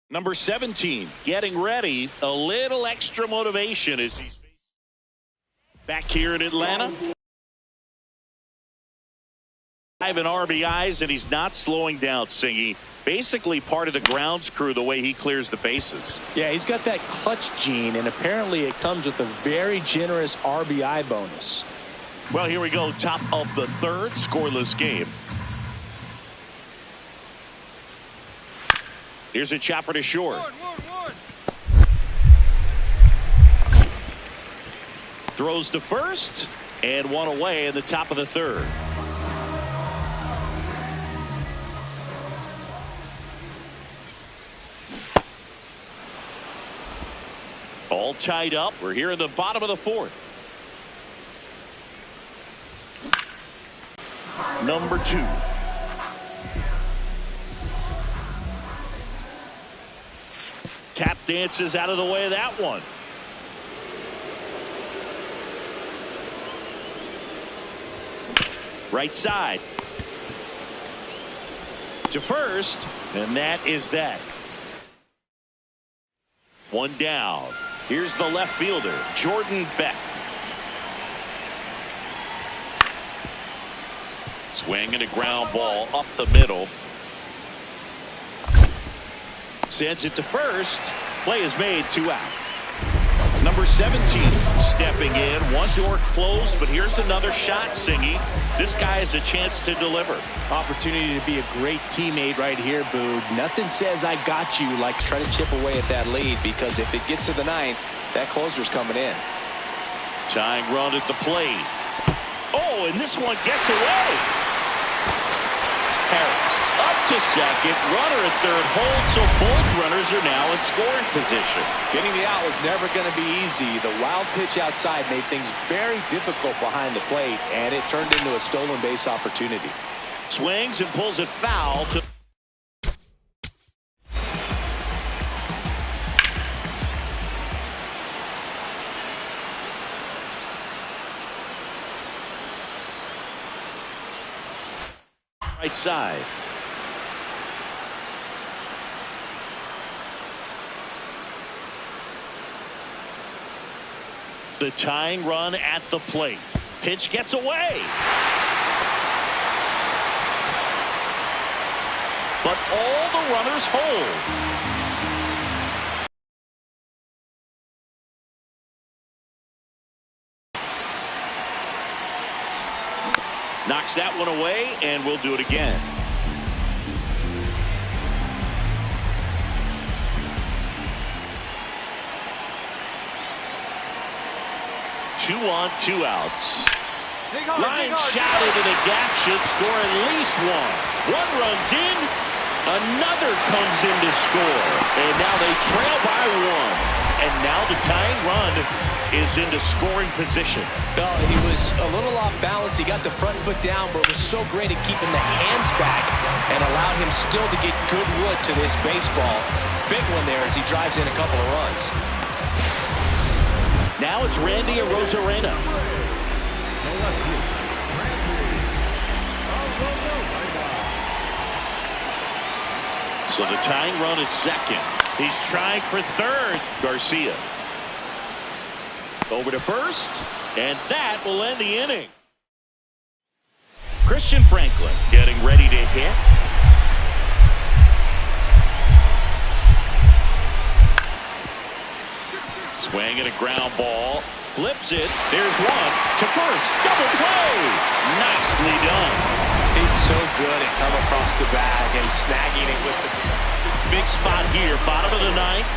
Number 17 getting ready. A little extra motivation as he's back here in Atlanta. 5 in RBIs, and he's not slowing down, Singy. Basically part of the grounds crew the way he clears the bases. Yeah, he's got that clutch gene, and apparently it comes with a very generous RBI bonus. Well, here we go. Top of the third, scoreless game. Here's a chopper to short. Throws to first, and one away in the top of the third. All tied up. We're here in the bottom of the fourth. Number 2. Tap dances out of the way of that one. Right side. To first, and that is that. One down. Here's the left fielder, Jordan Beck. Swing and a ground ball up the middle. Sends it to first. Play is made, 2 out. Number 17 stepping in. One door closed, but here's another shot, Singy. This guy has a chance to deliver. Opportunity to be a great teammate right here, Boog. Nothing says I got you like try to chip away at that lead, because if it gets to the ninth, that closer's coming in. Tying run at the plate. Oh, and this one gets away. Harris up to second. Runner at third holds, so both runners are now in scoring position. Getting the out was never going to be easy. The wild pitch outside made things very difficult behind the plate, and it turned into a stolen base opportunity. Swings and pulls it foul to right side. The tying run at the plate. Pitch gets away. But all the runners hold. Knocks that one away, and we'll do it again. Two on, 2 outs. Line shot into the gap, should score at least one. One runs in, another comes in to score, and now they trail by 1. And now the tying run is into scoring position. Well, he was a little off balance. He got the front foot down, but was so great at keeping the hands back and allowed him still to get good wood to this baseball. Big one there as he drives in a couple of runs. Now it's Randy Arozarena. So the tying run at second. He's trying for third. Garcia. Over to first, and that will end the inning. Christian Franklin getting ready to hit. Swing and a ground ball. Flips it. There's one to first. Double play. Nicely done. He's so good at coming across the bag and snagging it with the big spot here. Bottom of the ninth.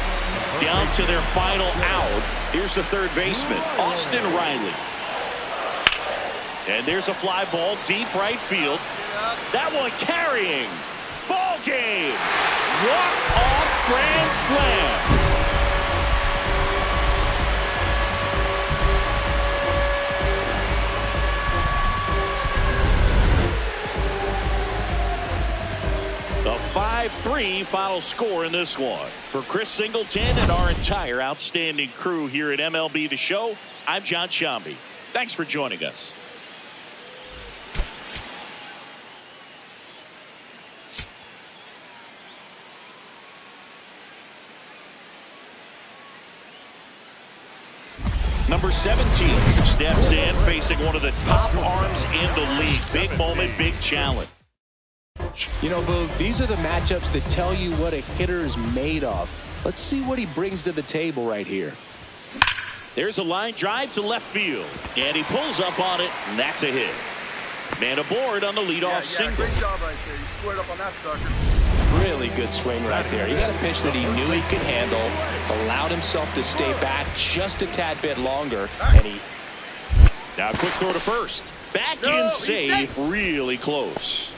Down to their final out. Here's the third baseman, Austin Riley. And there's a fly ball deep right field. That one carrying. Ball game. Walk-off grand slam. A 5-3 final score in this one. For Chris Singleton and our entire outstanding crew here at MLB The Show, I'm John Shambi. Thanks for joining us. Number 17 steps in, facing one of the top arms in the league. Big moment, big challenge. You know, Boog, these are the matchups that tell you what a hitter is made of. Let's see what he brings to the table right here. There's a line drive to left field, and he pulls up on it, and that's a hit. Man aboard on the leadoff single. Great job right there. You squared up on that sucker. Really good swing right there. He got a pitch that he knew he could handle, allowed himself to stay back just a tad bit longer, and he... Now a quick throw to first. Back in safe, really close.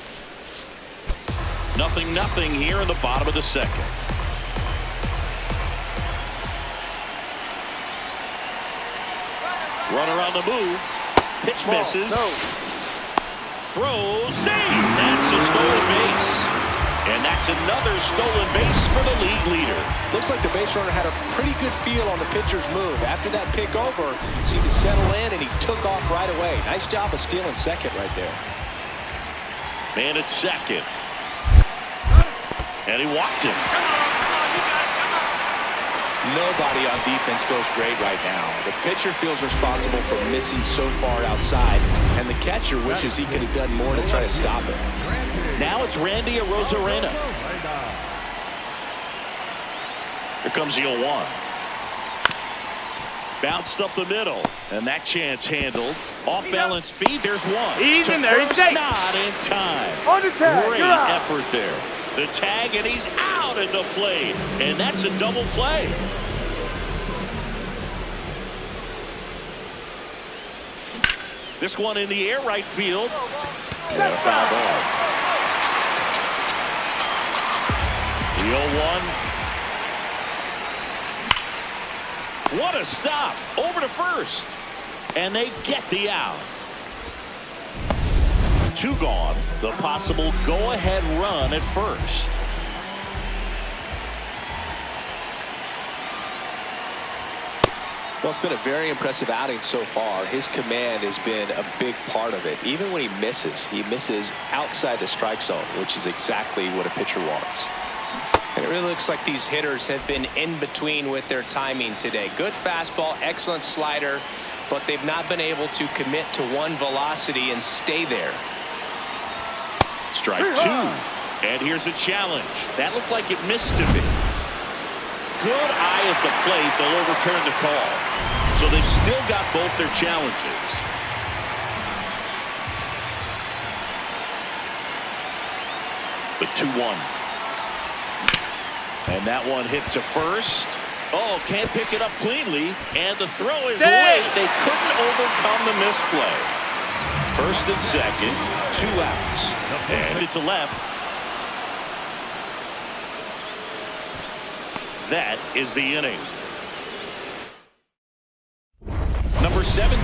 0-0 here in the bottom of the second. Runner on the move. Pitch misses. Throws, save. That's a stolen base. And that's another stolen base for the league leader. Looks like the base runner had a pretty good feel on the pitcher's move. After that pick over, seemed to settle in, and he took off right away. Nice job of stealing second right there. Man at second. And he walked him. Nobody on defense feels great right now. The pitcher feels responsible for missing so far outside, and the catcher wishes he could have done more to try to stop it. Now it's Randy Arozarena. Here comes the 0-1. Bounced up the middle, and that chance handled. Off balance feed, there's one. Even there, he's safe. Not in time. On the tag, great effort there. The tag, and he's out at the plate, and that's a double play. This one in the air, right field. And a foul ball. The 0-1. What a stop. Over to first. And they get the out. 2 gone. The possible go-ahead run at first. Well, it's been a very impressive outing so far. His command has been a big part of it. Even when he misses outside the strike zone, which is exactly what a pitcher wants. And it really looks like these hitters have been in between with their timing today. Good fastball, excellent slider, but they've not been able to commit to one velocity and stay there. Strike 2. And here's a challenge. That looked like it missed to me. Good eye at the plate. They'll overturn the call. So they've still got both their challenges. The 2-1. And that one hit to first. Oh, can't pick it up cleanly. And the throw is late. They couldn't overcome the misplay. First and second, 2 outs. And it's to left. That is the inning. Number 17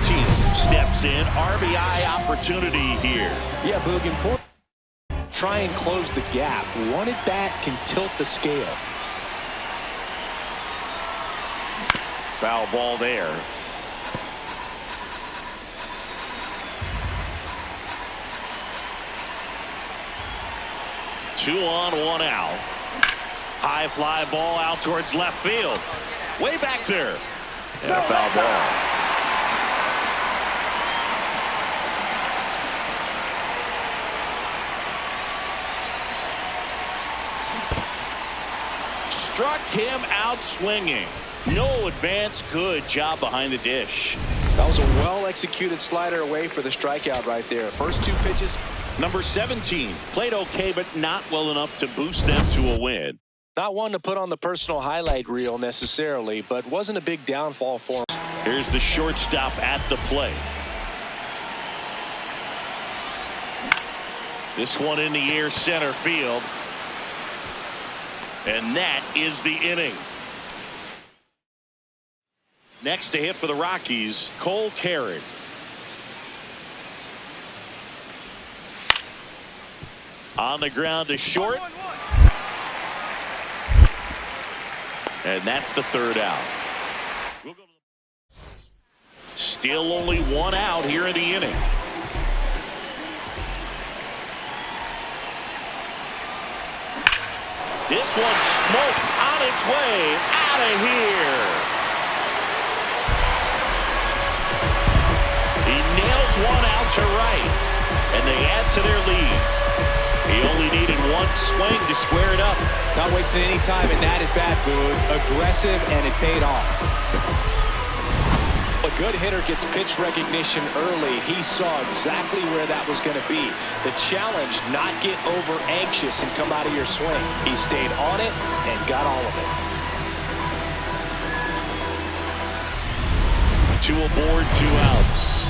steps in. RBI opportunity here. Yeah, Boog, important. Try and close the gap. One at bat can tilt the scale. Foul ball there. Two on, 1 out. High fly ball out towards left field. Way back there. And a foul ball. Struck him out swinging. No advance. Good job behind the dish. That was a well-executed slider away for the strikeout right there. First 2 pitches. Number 17 played okay, but not well enough to boost them to a win. Not one to put on the personal highlight reel necessarily, but wasn't a big downfall for him. Here's the shortstop at the plate. This one in the air, center field. And that is the inning. Next to hit for the Rockies, Cole Carrick. On the ground to short. And that's the 3rd out. Still only 1 out here in the inning. This one smoked on its way out of here. and they add to their lead. He only needed one swing to square it up. Not wasting any time in that at-bat, Boog. Aggressive, and it paid off. A good hitter gets pitch recognition early. He saw exactly where that was going to be. The challenge, not get over anxious and come out of your swing. He stayed on it and got all of it. 2 aboard, 2 outs.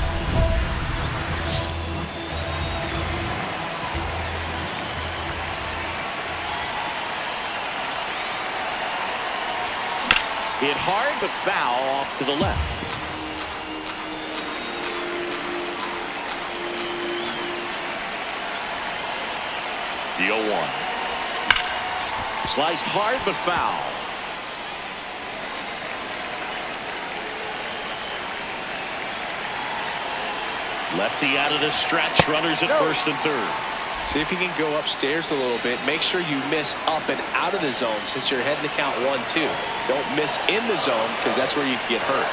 Hit hard, but foul off to the left. The 0-1. Sliced hard, but foul. Lefty out of the stretch. Runners at first and third. See if you can go upstairs a little bit. Make sure you miss up and out of the zone since you're heading to count 1-2. Don't miss in the zone because that's where you can get hurt.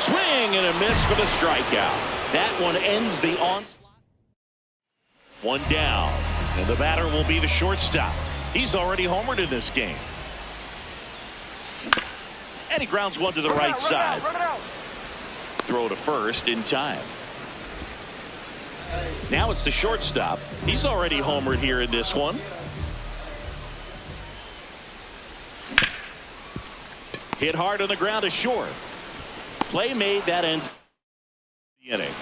Swing and a miss for the strikeout. That one ends the onslaught. 1 down, and the batter will be the shortstop. He's already homered in this game. And he grounds one to the right side. Run it out. Throw to first in time. Now it's the shortstop. He's already homered here in this one. Hit hard on the ground to short. Play made, that ends the inning.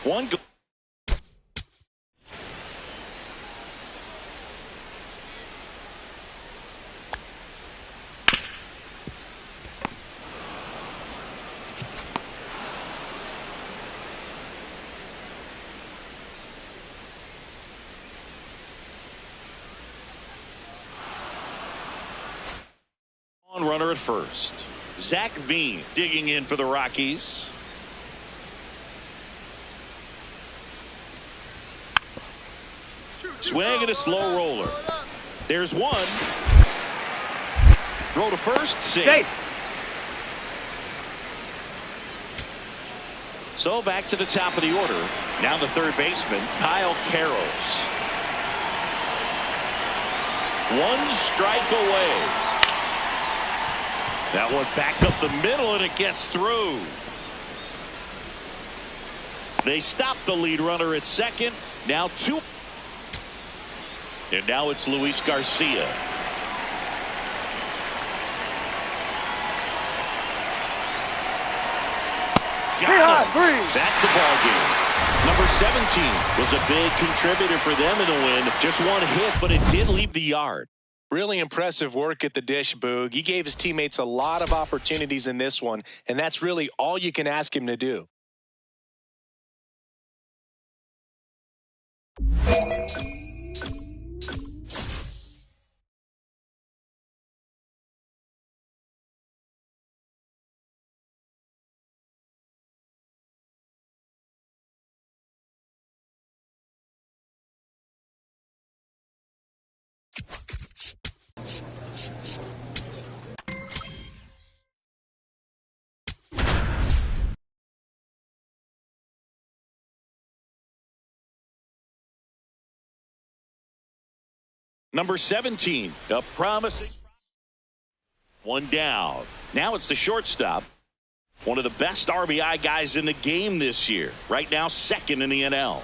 One go. Runner at first. Zach Veen digging in for the Rockies. Swing and a slow roller. There's one. Throw to first. Safe. So back to the top of the order. Now the third baseman, Kyle Carroll. 1 strike away. That one back up the middle, and it gets through. They stop the lead runner at second. Now 2. And now it's Luis Garcia. Got him. That's the ball game. Number 17 was a big contributor for them in the win. Just one hit, but it did leave the yard. Really impressive work at the dish, Boog. He gave his teammates a lot of opportunities in this one, and that's really all you can ask him to do. Number 17, a promising. 1 down. Now it's the shortstop. One of the best RBI guys in the game this year. Right now, second in the NL.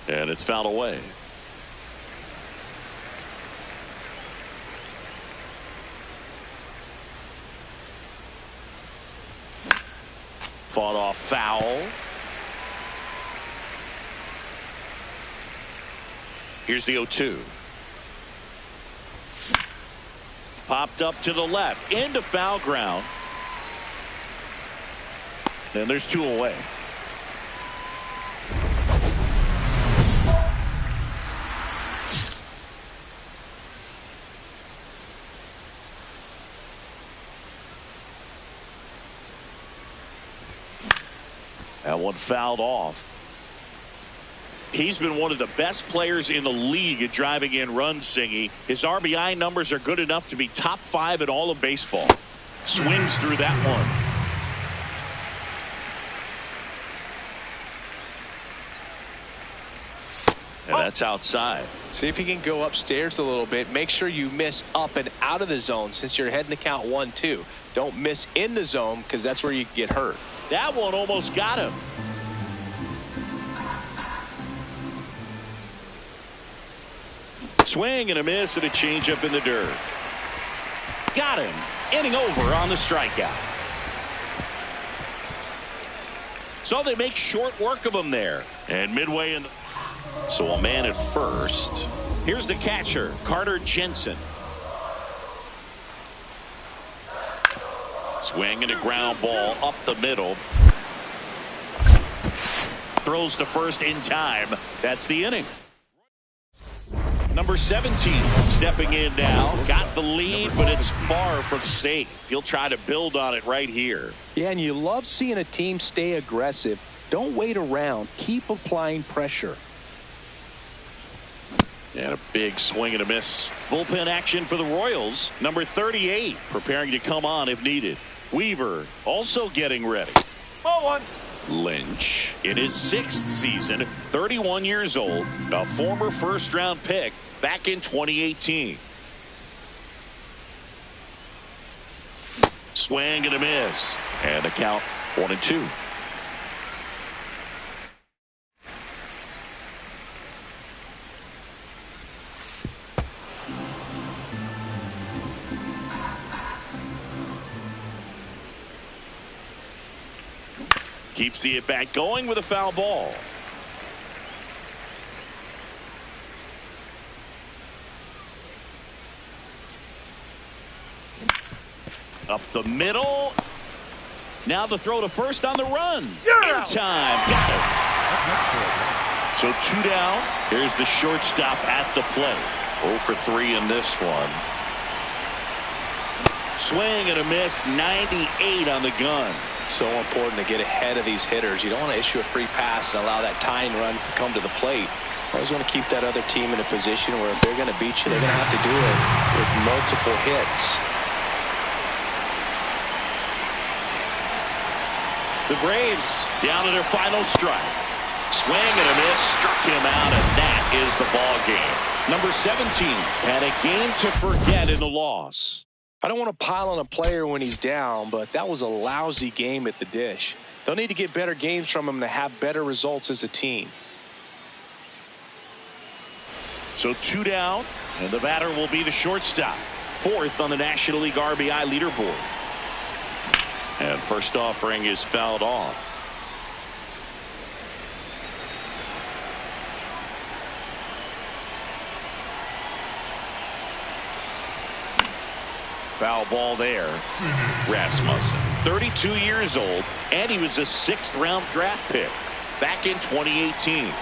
And it's fouled away. Fought off foul. Here's the 0-2. Popped up to the left into foul ground. And there's 2 away. That one fouled off. He's been one of the best players in the league at driving in runs, Singy. His RBI numbers are good enough to be top 5 in all of baseball. Swings through that one. And that's outside. See if you can go upstairs a little bit. Make sure you miss up and out of the zone since you're heading to count 1-2. Don't miss in the zone because that's where you get hurt. That one almost got him. Swing and a miss and a changeup in the dirt. Got him. Inning over on the strikeout. So they make short work of him there. And midway in the... So a man at first. Here's the catcher, Carter Jensen. Swing and a ground ball up the middle. Throws to first in time. That's the inning. Number 17 stepping in now. Got the lead, but it's far from safe. He'll try to build on it right here. Yeah, and you love seeing a team stay aggressive. Don't wait around. Keep applying pressure. And a big swing and a miss. Bullpen action for the Royals. Number 38 preparing to come on if needed. Weaver also getting ready. Ball one. Lynch in his 6th season, 31 years old, a former first-round pick back in 2018. Swing and a miss. And a count 1-2. Keeps the at-bat going with a foul ball. Up the middle. Now the throw to first on the run. In time. Got it. So 2 down. Here's the shortstop at the plate. 0 for 3 in this one. Swing and a miss. 98 on the gun. So important to get ahead of these hitters. You don't want to issue a free pass and allow that tying run to come to the plate. You always want to keep that other team in a position where if they're going to beat you, they're going to have to do it with multiple hits. The Braves down to their final strike. Swing and a miss, struck him out, and that is the ball game. Number 17 had a game to forget in the loss. I don't want to pile on a player when he's down, but that was a lousy game at the dish. They'll need to get better games from him to have better results as a team. So 2 down, and the batter will be the shortstop. 4th on the National League RBI leaderboard. And first offering is fouled off. Foul ball there. Rasmussen, 32 years old, and he was a 6th-round draft pick back in 2018.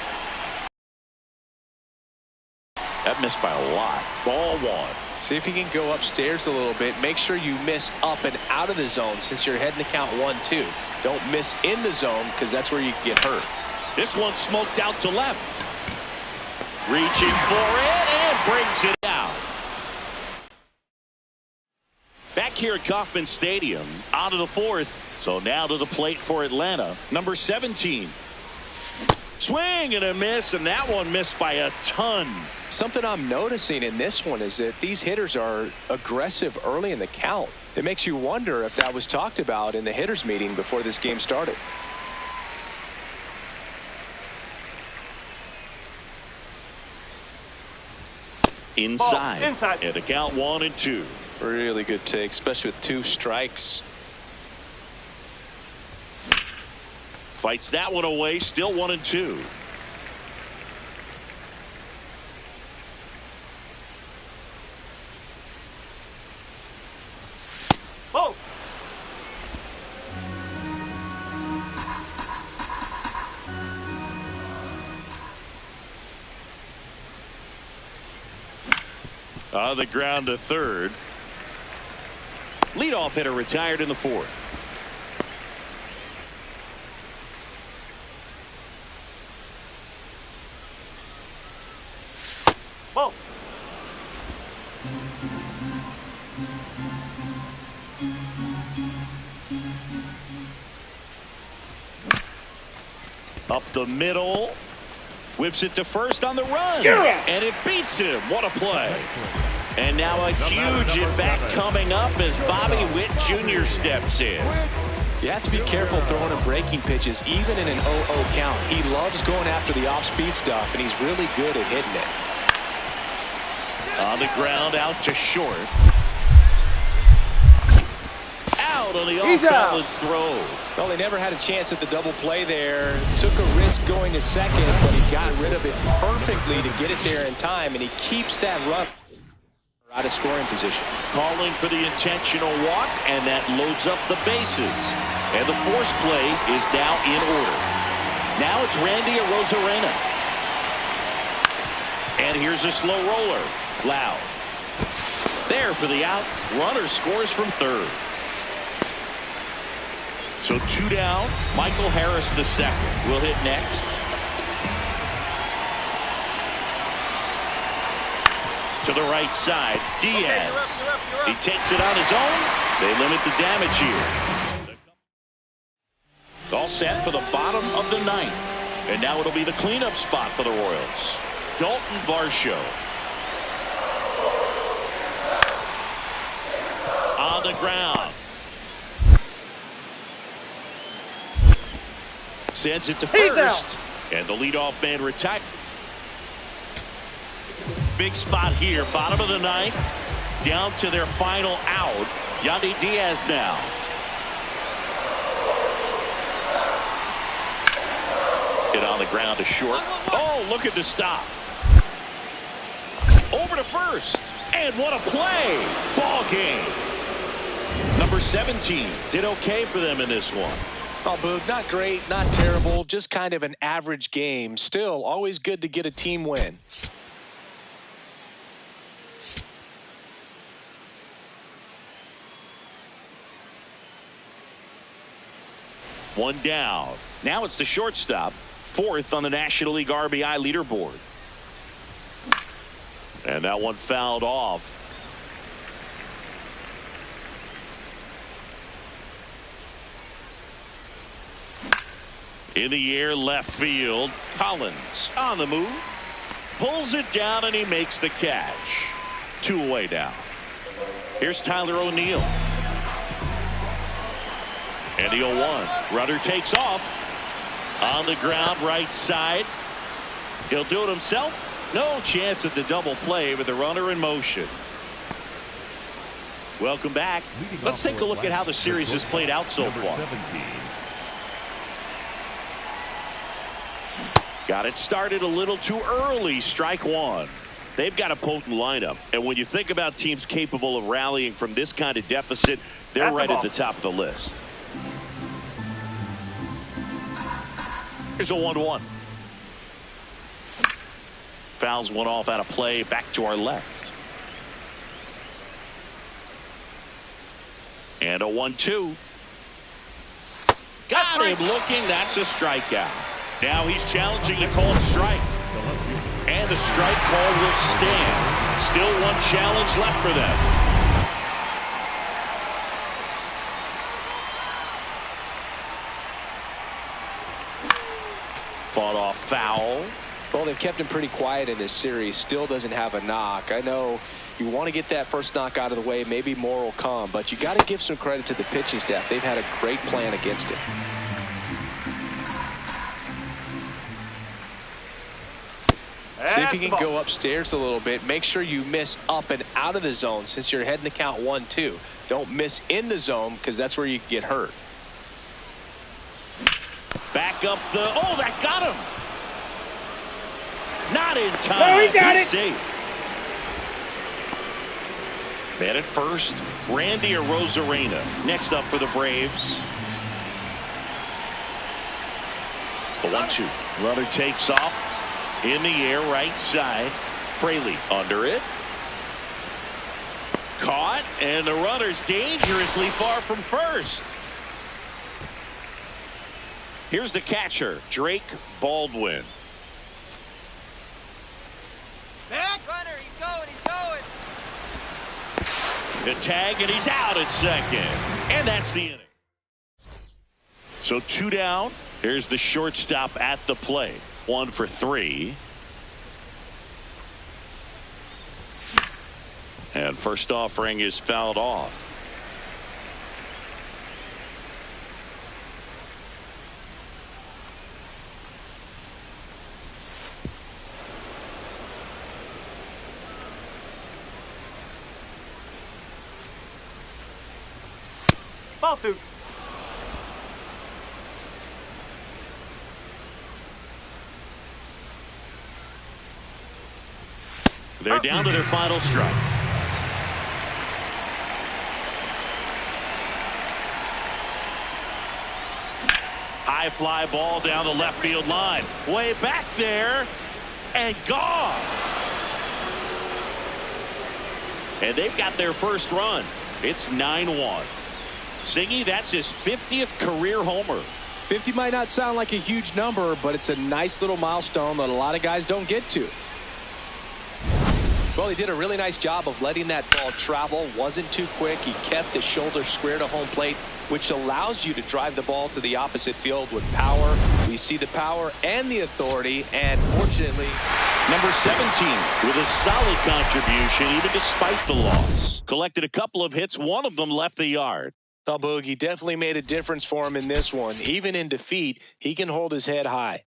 That missed by a lot. Ball 1. See if you can go upstairs a little bit. Make sure you miss up and out of the zone since you're heading to count 1-2. Don't miss in the zone because that's where you get hurt. This one smoked out to left. Reaching for it and brings it out. Back here at Kauffman Stadium, out of the 4th. So now to the plate for Atlanta. Number 17. Swing and a miss, and that one missed by a ton. Something I'm noticing in this one is that these hitters are aggressive early in the count. It makes you wonder if that was talked about in the hitters meeting before this game started. Inside. And the count 1-2. Really good take, especially with 2 strikes. Fights that one away, still 1-2. Oh! On the ground to third. Leadoff hitter retired in the 4th. Whoa. Up the middle. Whips it to first on the run. Yeah. And it beats him. What a play. And now a huge at-bat coming up as Bobby Witt Jr. steps in. You have to be careful throwing him breaking pitches, even in an 0-0 count. He loves going after the off-speed stuff, and he's really good at hitting it. On the ground, out to short. Out on the off-balance throw. Well, they never had a chance at the double play there. Took a risk going to second, but he got rid of it perfectly to get it there in time, and he keeps that run out of scoring position. Calling for the intentional walk, and that loads up the bases. And the force play is now in order. Now it's Randy Arozarena. And here's a slow roller. Loud. There for the out. Runner scores from third. So 2 down. Michael Harris the second will hit next. To the right side, Diaz. Okay, you're up. He takes it on his own. They limit the damage here. All set for the bottom of the ninth. And now it'll be the cleanup spot for the Royals. Dalton Varsho. On the ground. Sends it to first. And the leadoff man retired. Big spot here, bottom of the ninth, down to their final out. Yandy Diaz now. Hit on the ground to short. Oh, look at the stop. Over to first. And what a play. Ball game. Number 17 did okay for them in this one. Oh, Boog, not great, not terrible, just kind of an average game. Still, always good to get a team win. One down. Now it's the shortstop, fourth on the National League RBI leaderboard. And that one fouled off. In the air, left field. Collins on the move. Pulls it down, and he makes the catch. 2 away now. Here's Tyler O'Neill. And the 0-1. Runner takes off. On the ground, right side. He'll do it himself. No chance at the double play with the runner in motion. Welcome back. Let's take a look at how the series has played out so far. Got it started a little too early. Strike one. They've got a potent lineup. And when you think about teams capable of rallying from this kind of deficit, they're right at the top of the list. Here's a 1-1. Fouls one off out of play. Back to our left. And a 1-2. Got him looking. That's a strikeout. Now he's challenging the called strike. And the strike call will stand. Still one challenge left for them. Fought off foul. Well, they've kept him pretty quiet in this series. Still doesn't have a knock. I know you want to get that first knock out of the way. Maybe more will come. But you got to give some credit to the pitching staff. They've had a great plan against it. See if you can go upstairs a little bit. Make sure you miss up and out of the zone since you're heading to count 1-2. Don't miss in the zone because that's where you get hurt. Back up the. Oh, that got him. Not in time. No, he got it. Safe. Man at first, Randy Arozarena. Next up for the Braves. The 1-2. Runner takes off. In the air, right side. Fraley under it. Caught, and the runner's dangerously far from first. Here's the catcher, Drake Baldwin. Back. Runner. The tag, and he's out at second. And that's the inning. So 2 down. Here's the shortstop at the plate. 1 for 3. And first offering is fouled off. Ball 2. They're down to their final strike. High fly ball down the left field line. Way back there and gone. And they've got their first run. It's 9-1. Singy, that's his 50th career homer. 50 might not sound like a huge number, but it's a nice little milestone that a lot of guys don't get to. Well, he did a really nice job of letting that ball travel. Wasn't too quick. He kept the shoulder square to home plate, which allows you to drive the ball to the opposite field with power. We see the power and the authority, and fortunately, number 17 with a solid contribution even despite the loss. Collected a couple of hits. One of them left the yard. well, Boogie definitely made a difference for him in this one. Even in defeat, he can hold his head high.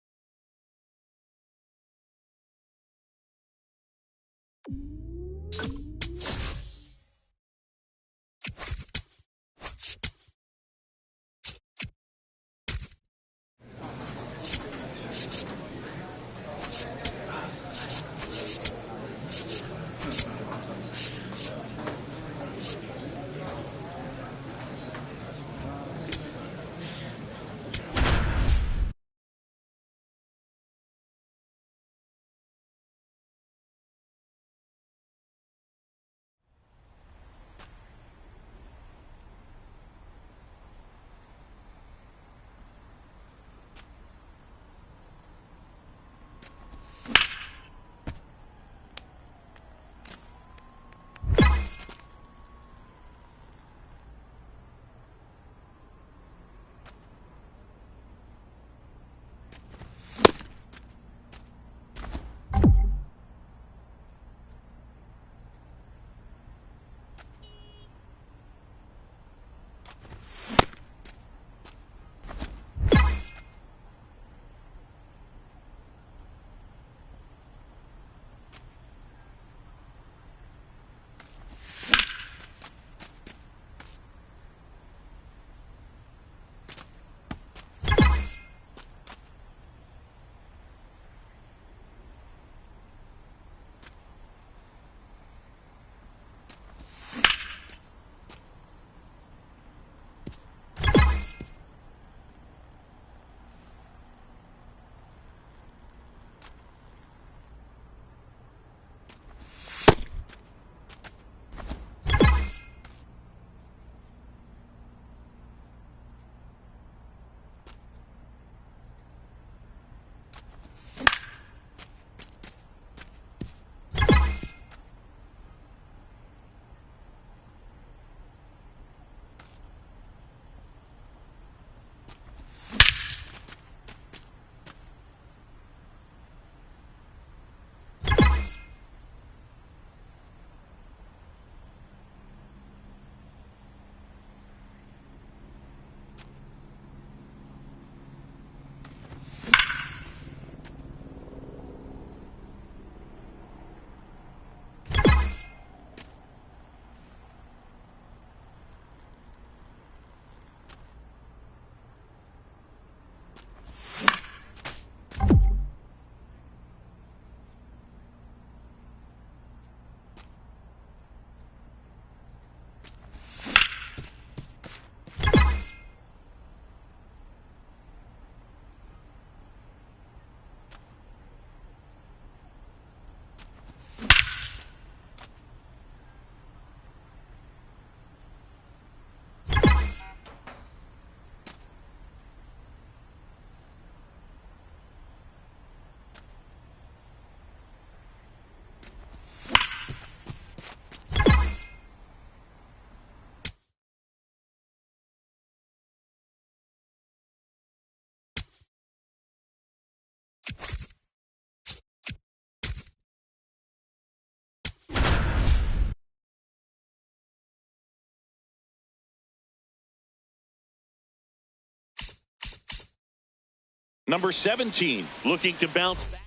Number 17 looking to bounce back.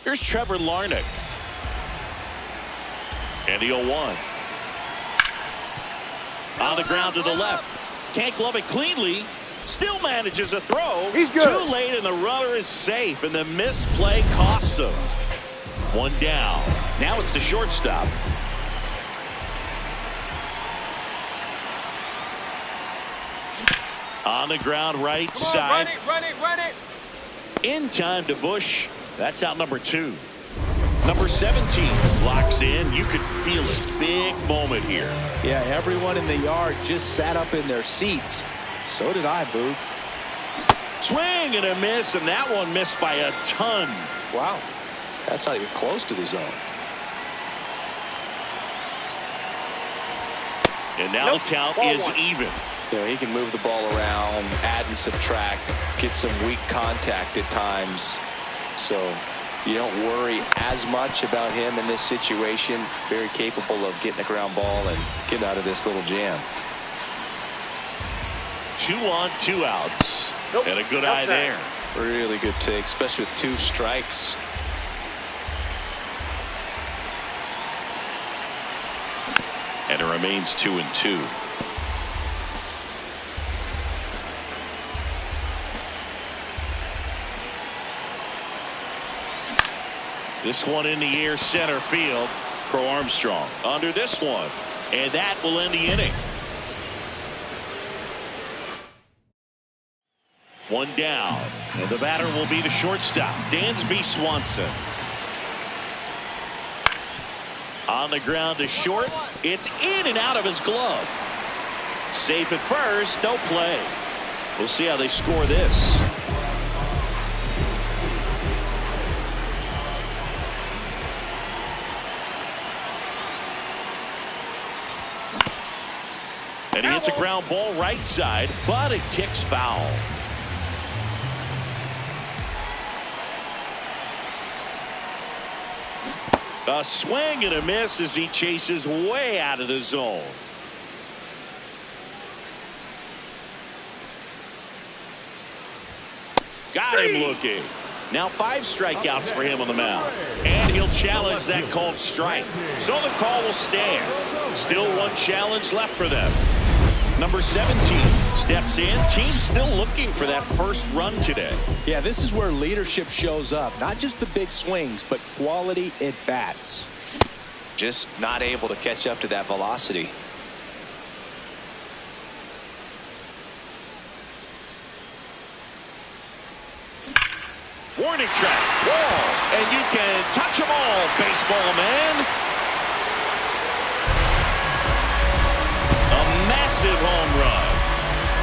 Here's Trevor Larnach. And the 0-1. On the ground to the left. Can't glove it cleanly. Still manages a throw. He's good. Too late, and the runner is safe, and the misplay costs him. One down. Now it's the shortstop. On the ground, right side. Run it. In time to Bush. That's out number 2. Number 17 locks in. You could feel it. Big moment here. Yeah, everyone in the yard just sat up in their seats. So did I, Boog. Swing and a miss, and that one missed by a ton. Wow. That's not even close to the zone. And now the count is even. You know, he can move the ball around, add and subtract, get some weak contact at times. So you don't worry as much about him in this situation. Very capable of getting a ground ball and getting out of this little jam. 2 on, 2 outs. And a good eye there. Really good take, especially with 2 strikes. And it remains 2-2. This one in the air, center field. Crow Armstrong under this one. And that will end the inning. 1 down. And the batter will be the shortstop, Dansby Swanson. On the ground to short. It's in and out of his glove. Safe at first. No play. We'll see how they score this. And he hits a ground ball right side, but it kicks foul. A swing and a miss as he chases way out of the zone. Got him looking. Now 5 strikeouts for him on the mound. And he'll challenge that called strike. So the call will stand. Still 1 challenge left for them. Number 17 steps in. Team still looking for that first run today. Yeah, this is where leadership shows up. Not just the big swings, but quality at bats. Just not able to catch up to that velocity. Warning track. Wall. And you can touch them all, baseball man. A massive home run.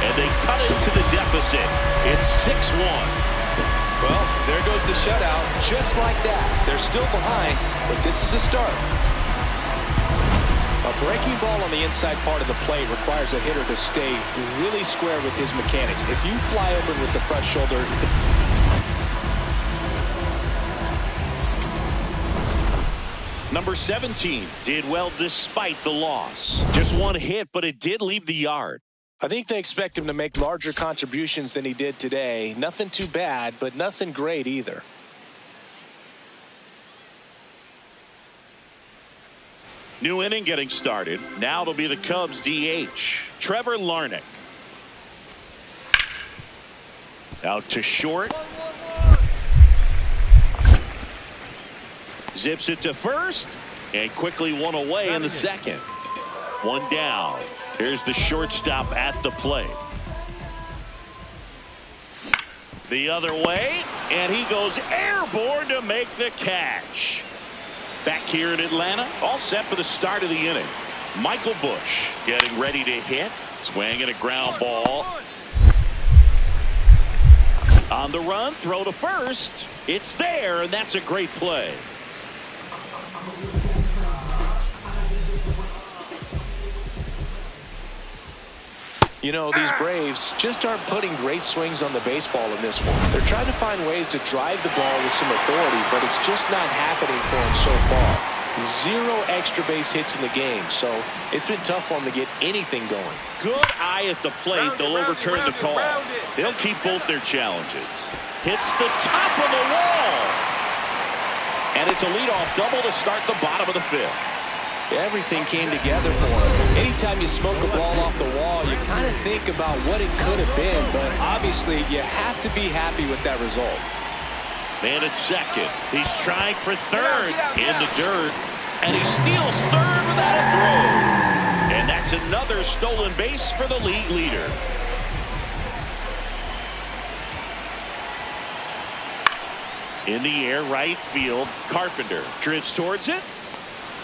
And they cut into the deficit. It's 6-1. Well, there goes the shutout. Just like that. They're still behind, but this is a start. A breaking ball on the inside part of the plate requires a hitter to stay really square with his mechanics. If you fly over with the front shoulder... Number 17 did well despite the loss. Just 1 hit, but it did leave the yard. I think they expect him to make larger contributions than he did today. Nothing too bad, but nothing great either. New inning getting started. Now it'll be the Cubs DH, Trevor Larnach. Out to short. Zips it to first. And quickly 1 away in the second. 1 down. Here's the shortstop at the plate. The other way. And he goes airborne to make the catch. Back here in Atlanta, all set for the start of the inning. Michael Bush getting ready to hit. Swinging a ground ball. On the run, throw to first. It's there, and that's a great play. You know, these Braves just aren't putting great swings on the baseball in this one. They're trying to find ways to drive the ball with some authority, but it's just not happening for them so far. 0 extra base hits in the game, so it's been tough for him to get anything going. Good eye at the plate. They'll overturn the call. They'll keep both their challenges. Hits the top of the wall. And it's a leadoff double to start the bottom of the 5th. Everything came together for him. Anytime you smoke a ball off the wall, you kind of think about what it could have been, but obviously you have to be happy with that result. Man at second. He's trying for third in the dirt, and he steals third without a throw. And that's another stolen base for the league leader. In the air, right field. Carpenter drifts towards it.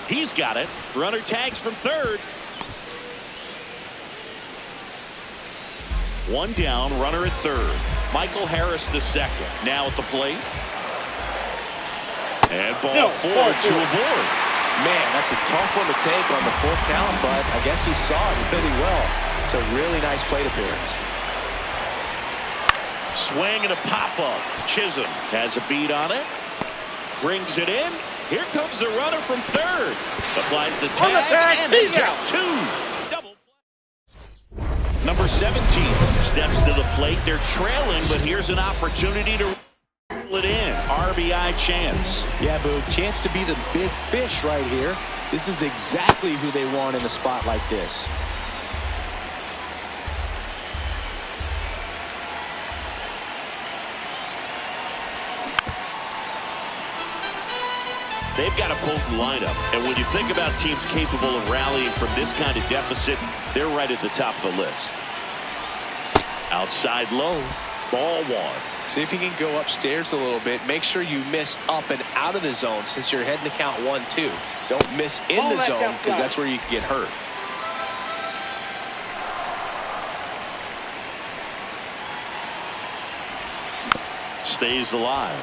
He's got it. Runner tags from third. One down, runner at third. Michael Harris the second. Now at the plate. And ball forward to a board. Man, that's a tough one to take on the 4th count, but I guess he saw it really well. It's a really nice plate appearance. Swing and a pop-up. Chisholm has a beat on it. Brings it in. Here comes the runner from third. Applies the tag, and they get 2. Double play. Number 17 steps to the plate. They're trailing, but here's an opportunity to reel it in. RBI chance. Yeah, Boog, chance to be the big fish right here. This is exactly who they want in a spot like this. They've got a potent lineup, and when you think about teams capable of rallying from this kind of deficit, they're right at the top of the list. Outside low, ball 1. See if you can go upstairs a little bit. Make sure you miss up and out of the zone since you're heading to count 1-2. Don't miss in the zone because that's where you can get hurt. Stays alive.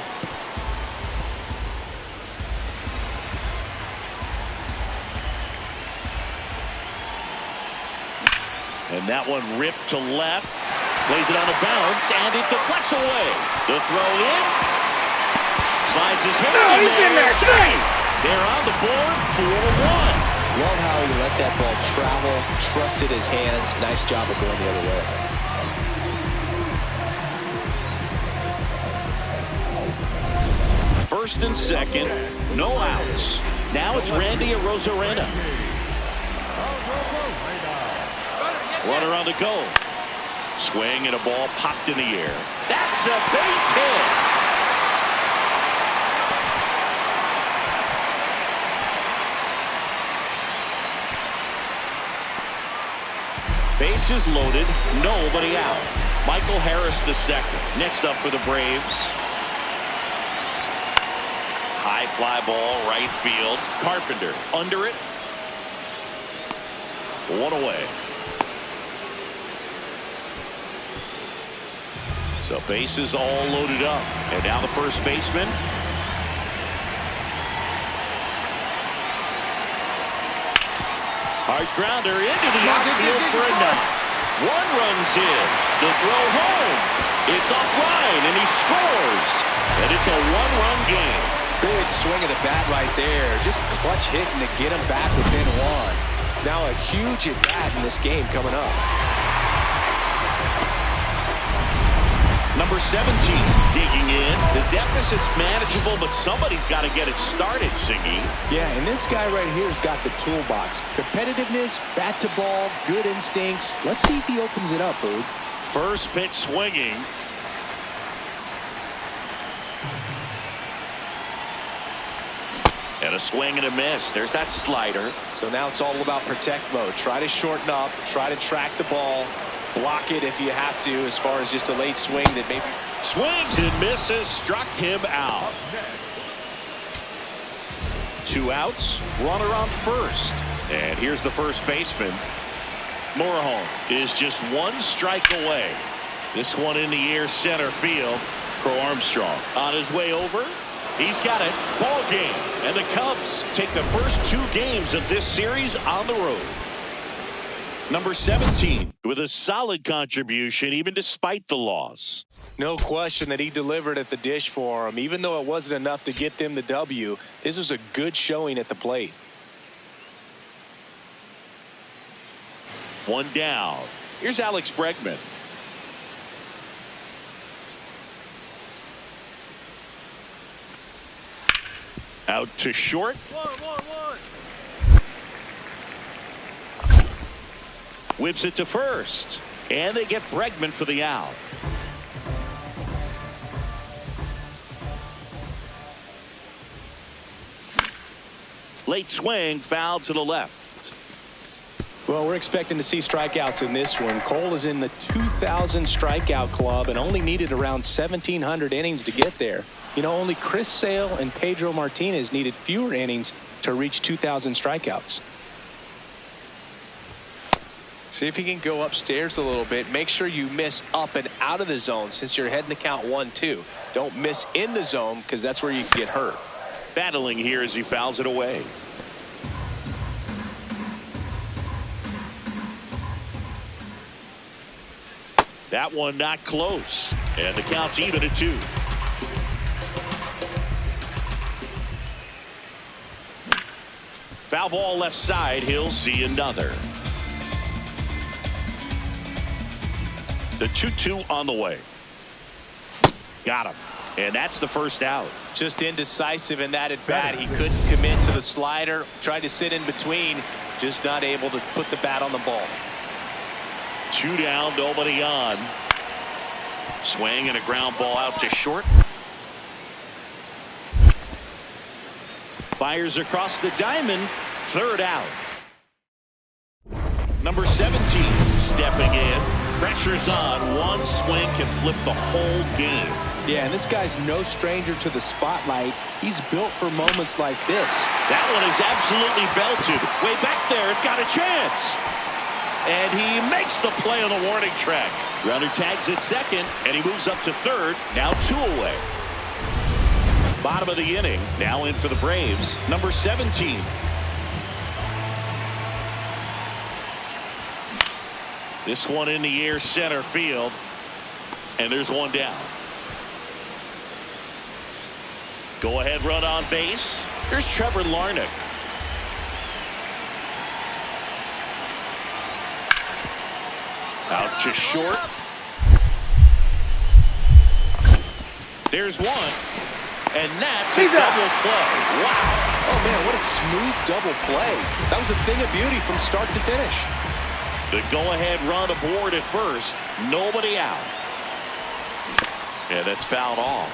And that one ripped to left. Plays it on a bounce, and it deflects away. The throw in. Slides his hand in there. They're on the board, 4-1. Love how he let that ball travel, trusted his hands. Nice job of going the other way. First and second, no outs. Now it's Randy Arozarena. Runner on the go. Swing and a ball popped in the air. That's a base hit. Bases loaded, nobody out. Michael Harris the second. Next up for the Braves. High fly ball, right field. Carpenter under it. 1 away. So bases all loaded up. And now the first baseman. Hard grounder into the outfield for a knock. 1 runs in. The throw home. It's offline, and he scores. And it's a 1-run game. Big swing of the bat right there. Just clutch hitting to get him back within 1. Now a huge at bat in this game coming up. Number 17 digging in. The deficit's manageable, but somebody's got to get it started, Singy. Yeah, and this guy right here has got the toolbox. Competitiveness, bat to ball, good instincts. Let's see if he opens it up, Boog. First pitch swinging. And a swing and a miss. There's that slider. So now it's all about protect mode. Try to shorten up, try to track the ball. Block it if you have to, as far as just a late swing that maybe swings and misses, struck him out. 2 outs, runner on first. And here's the first baseman. Morejon is just 1 strike away. This one in the air, center field. Crow Armstrong on his way over. He's got it. Ball game. And the Cubs take the first 2 games of this series on the road. Number 17 with a solid contribution even despite the loss. No question that he delivered at the dish for him. Even though it wasn't enough to get them the W, this was a good showing at the plate. One down. Here's Alex Bregman. Out to short. One. Whips it to first. And they get Bregman for the out. Late swing, foul to the left. Well, we're expecting to see strikeouts in this one. Cole is in the 2,000 strikeout club and only needed around 1,700 innings to get there. You know, only Chris Sale and Pedro Martinez needed fewer innings to reach 2,000 strikeouts. See if he can go upstairs a little bit. Make sure you miss up and out of the zone since you're heading to count 1-2. Don't miss in the zone because that's where you can get hurt. Battling here as he fouls it away. That one not close. And the count's even at 2. Foul ball left side. He'll see another. The 2-2 on the way. Got him. And that's the first out. Just indecisive in that at bat. He couldn't commit to the slider. Tried to sit in between. Just not able to put the bat on the ball. 2 down, nobody on. Swing and a ground ball out to short. Fires across the diamond. Third out. Number 17 stepping in. Pressure's on. One swing can flip the whole game. Yeah, and this guy's no stranger to the spotlight. He's built for moments like this. That one is absolutely belted. Way back there. It's got a chance. And he makes the play on the warning track. Runner tags at second, and he moves up to third. Now 2 away. Bottom of the inning. Now in for the Braves. Number 17. This one in the air, center field. And there's one down. Go ahead run on base. Here's Trevor Larnach. Out to short. There's one. And that's a double play. Wow. Oh, man, what a smooth double play. That was a thing of beauty from start to finish. The go-ahead run aboard at first. Nobody out. And that's fouled off.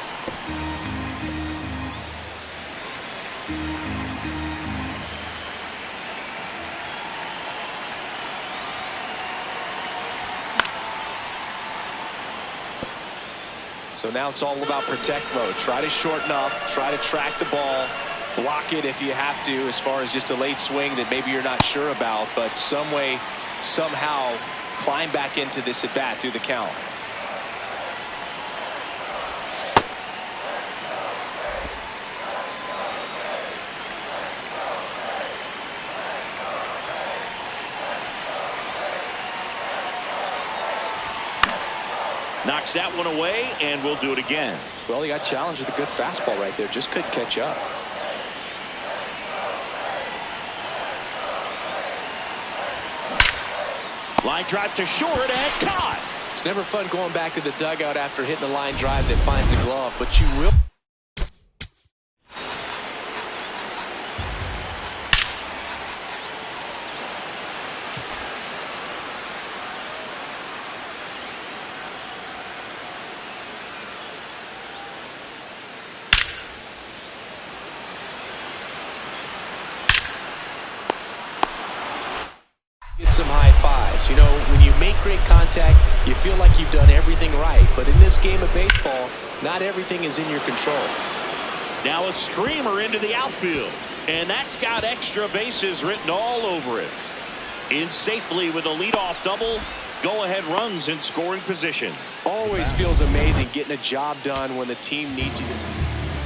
So now it's all about protect mode. Try to shorten up. Try to track the ball. Block it if you have to, as far as just a late swing that maybe you're not sure about. But some way, somehow, climb back into this at bat through the count. Knocks that one away, and we'll do it again. Well, he got challenged with a good fastball right there. Just couldn't catch up. Line drive to short and caught. It's never fun going back to the dugout after hitting a line drive that finds a glove, but you will. Get some high fives. You know, when you make great contact, you feel like you've done everything right. But in this game of baseball, not everything is in your control. Now a screamer into the outfield. And that's got extra bases written all over it. In safely with a leadoff double. Go-ahead runs in scoring position. Always feels amazing getting a job done when the team needs you.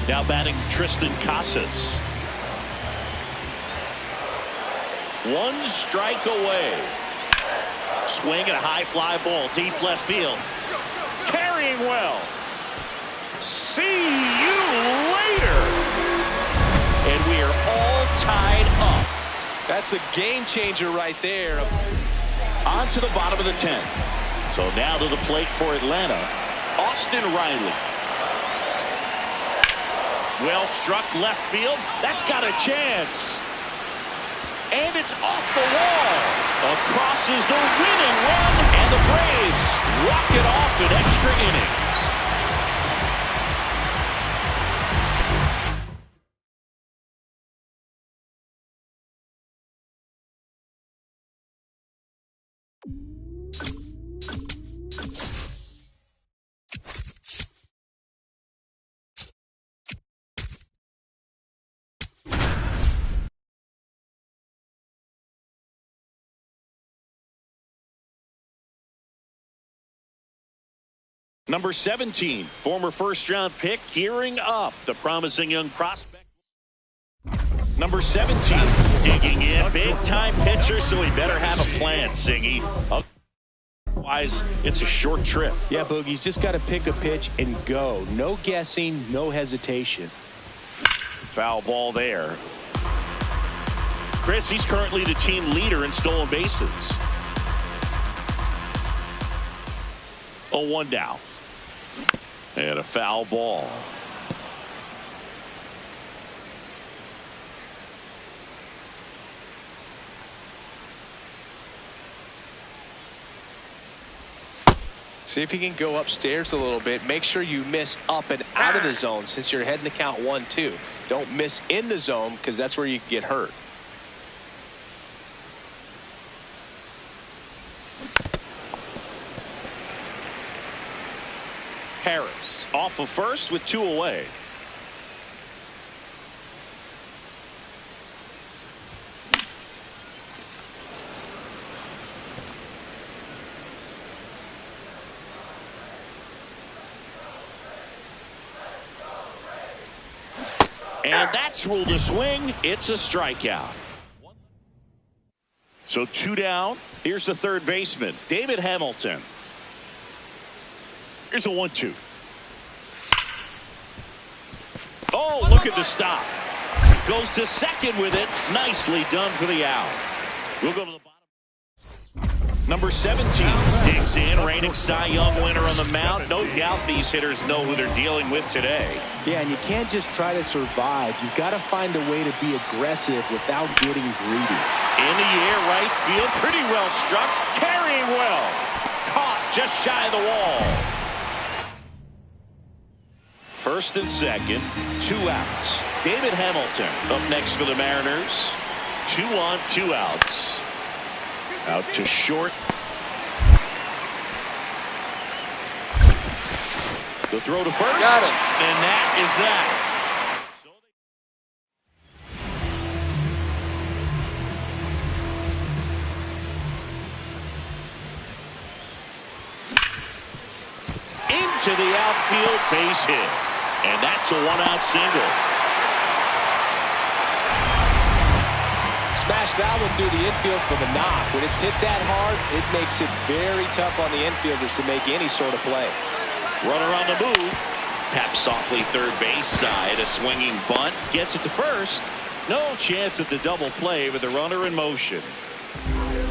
Now batting Tristan Casas. One strike away. Swing and a high fly ball, deep left field. Carrying well. See you later. And we are all tied up. That's a game changer right there. On to the bottom of the 10th. So now to the plate for Atlanta, Austin Riley. Well struck left field. That's got a chance. And it's off the wall. Across is the winning run. And the Braves walk it off in extra innings. Number 17, former first-round pick, gearing up, the promising young prospect. Number 17, digging in, big-time pitcher, so he better have a plan, Singy. Otherwise, it's a short trip. Yeah, Boogie's just got to pick a pitch and go. No guessing, no hesitation. Foul ball there. Chris, he's currently the team leader in stolen bases. 0-1 down. And a foul ball. See if you can go upstairs a little bit. Make sure you miss up and out of the zone since you're heading to count 1-2. Don't miss in the zone because that's where you get hurt. Harris off of first with 2 away. And that's ruled a swing. It's a strikeout. So 2 down. Here's the third baseman, David Hamilton. Here's a 1-2. Oh, look at the stop. Goes to second with it. Nicely done for the out. We'll go to the bottom. Number 17 digs in, reigning Cy Young winner on the mound. No doubt these hitters know who they're dealing with today. Yeah, and you can't just try to survive. You've got to find a way to be aggressive without getting greedy. In the air, right field, pretty well struck. Carrying well. Caught just shy of the wall. First and second, 2 outs. David Hamilton up next for the Mariners. 2 on, 2 outs. Out to short. The throw to first. Got it. And that is that. Into the outfield, base hit. And that's a 1-out single. Smash that one through the infield for the knock. When it's hit that hard, it makes it very tough on the infielders to make any sort of play. Runner on the move. Taps softly third base side. A swinging bunt. Gets it to first. No chance at the double play with the runner in motion.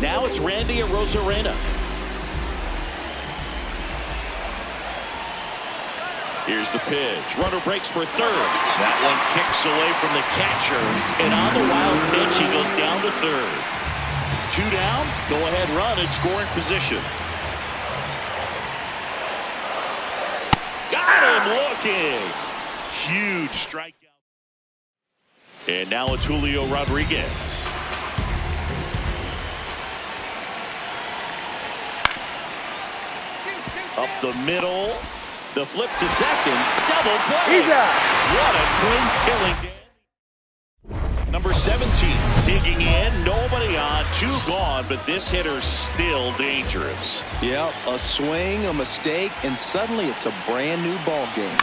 Now it's Randy Arozarena. Here's the pitch. Runner breaks for third. That one kicks away from the catcher. And on the wild pitch, he goes down to third. 2 down. Go ahead run in scoring position. Got him looking. Huge strikeout. And now it's Julio Rodriguez. Up the middle. The flip to second. Double play. What a clean killing. Number 17 digging in. Nobody on. 2 gone. But this hitter's still dangerous. Yep. A swing, a mistake, and suddenly it's a brand new ball game.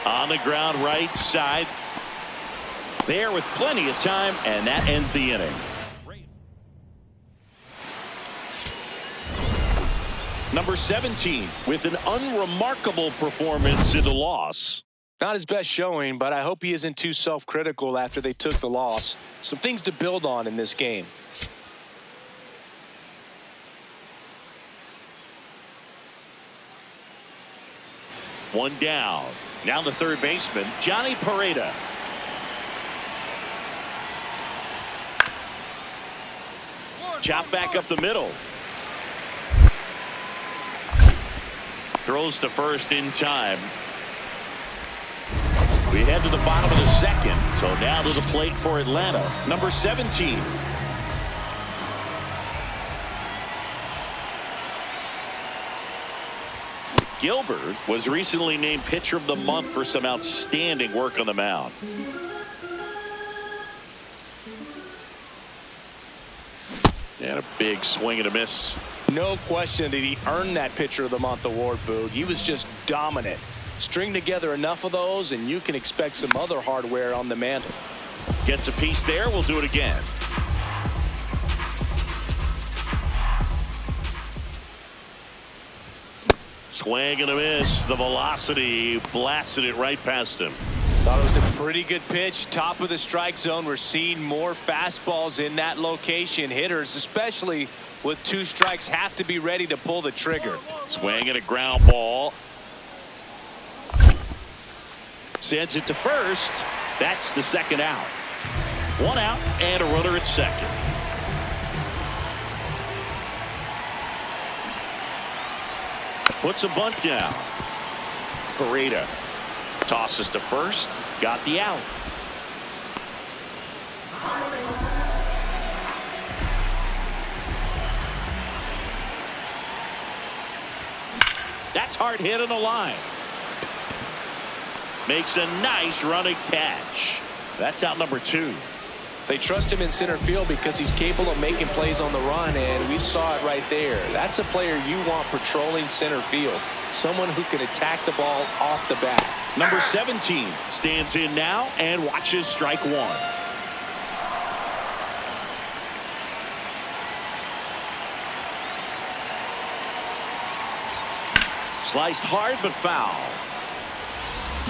On the ground right side. There with plenty of time. And that ends the inning. Number 17 with an unremarkable performance in the loss. Not his best showing, but I hope he isn't too self-critical after they took the loss. Some things to build on in this game. One down. Now the third baseman, Johnny Pareda. Chop back up the middle. Throws to first in time. We head to the bottom of the second. So now to the plate for Atlanta. Number 17. Gilbert was recently named Pitcher of the Month for some outstanding work on the mound. And a big swing and a miss. No question did he earn that Pitcher of the Month award, Boog. He was just dominant. String together enough of those and you can expect some other hardware on the mantle. Gets a piece there. We'll do it again. Swing and a miss. The velocity blasted it right past him. Thought it was a pretty good pitch. Top of the strike zone. We're seeing more fastballs in that location. Hitters, especially with 2 strikes, have to be ready to pull the trigger. Swing and a ground ball. Sends it to first. That's the second out. 1 out and a runner at second. Puts a bunt down. Pareda tosses to first. Got the out. That's hard hit on the line. Makes a nice running catch. That's out number 2. They trust him in center field because he's capable of making plays on the run, and we saw it right there. That's a player you want patrolling center field. Someone who can attack the ball off the bat. Number 17 stands in now and watches strike 1. Sliced hard but foul.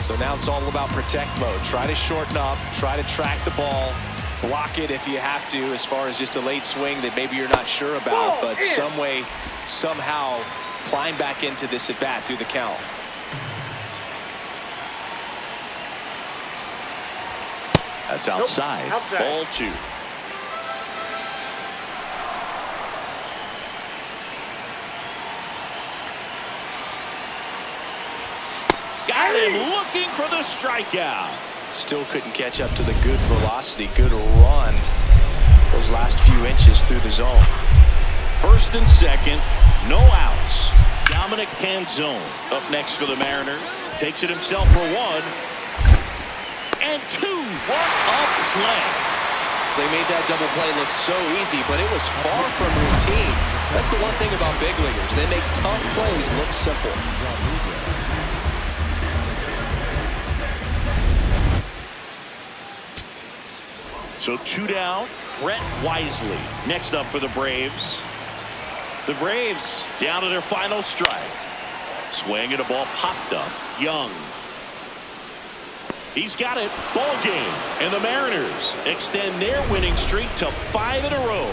So now it's all about protect mode. Try to shorten up, try to track the ball, block it if you have to, as far as just a late swing that maybe you're not sure about, but some way, somehow climb back into this at bat through the count. That's outside. Ball 2. Got him looking for the strikeout. Still couldn't catch up to the good velocity, good run those last few inches through the zone. First and second, no outs. Dominic Canzone up next for the Mariners. Takes it himself for 1 and 2. What a play. They made that double play look so easy, but it was far from routine. That's the one thing about big leaguers. They make tough plays look simple. So 2 down. Brett Wisely next up for the Braves. The Braves down to their final strike. Swing and a ball popped up. Young. He's got it. Ball game. And the Mariners extend their winning streak to 5 in a row.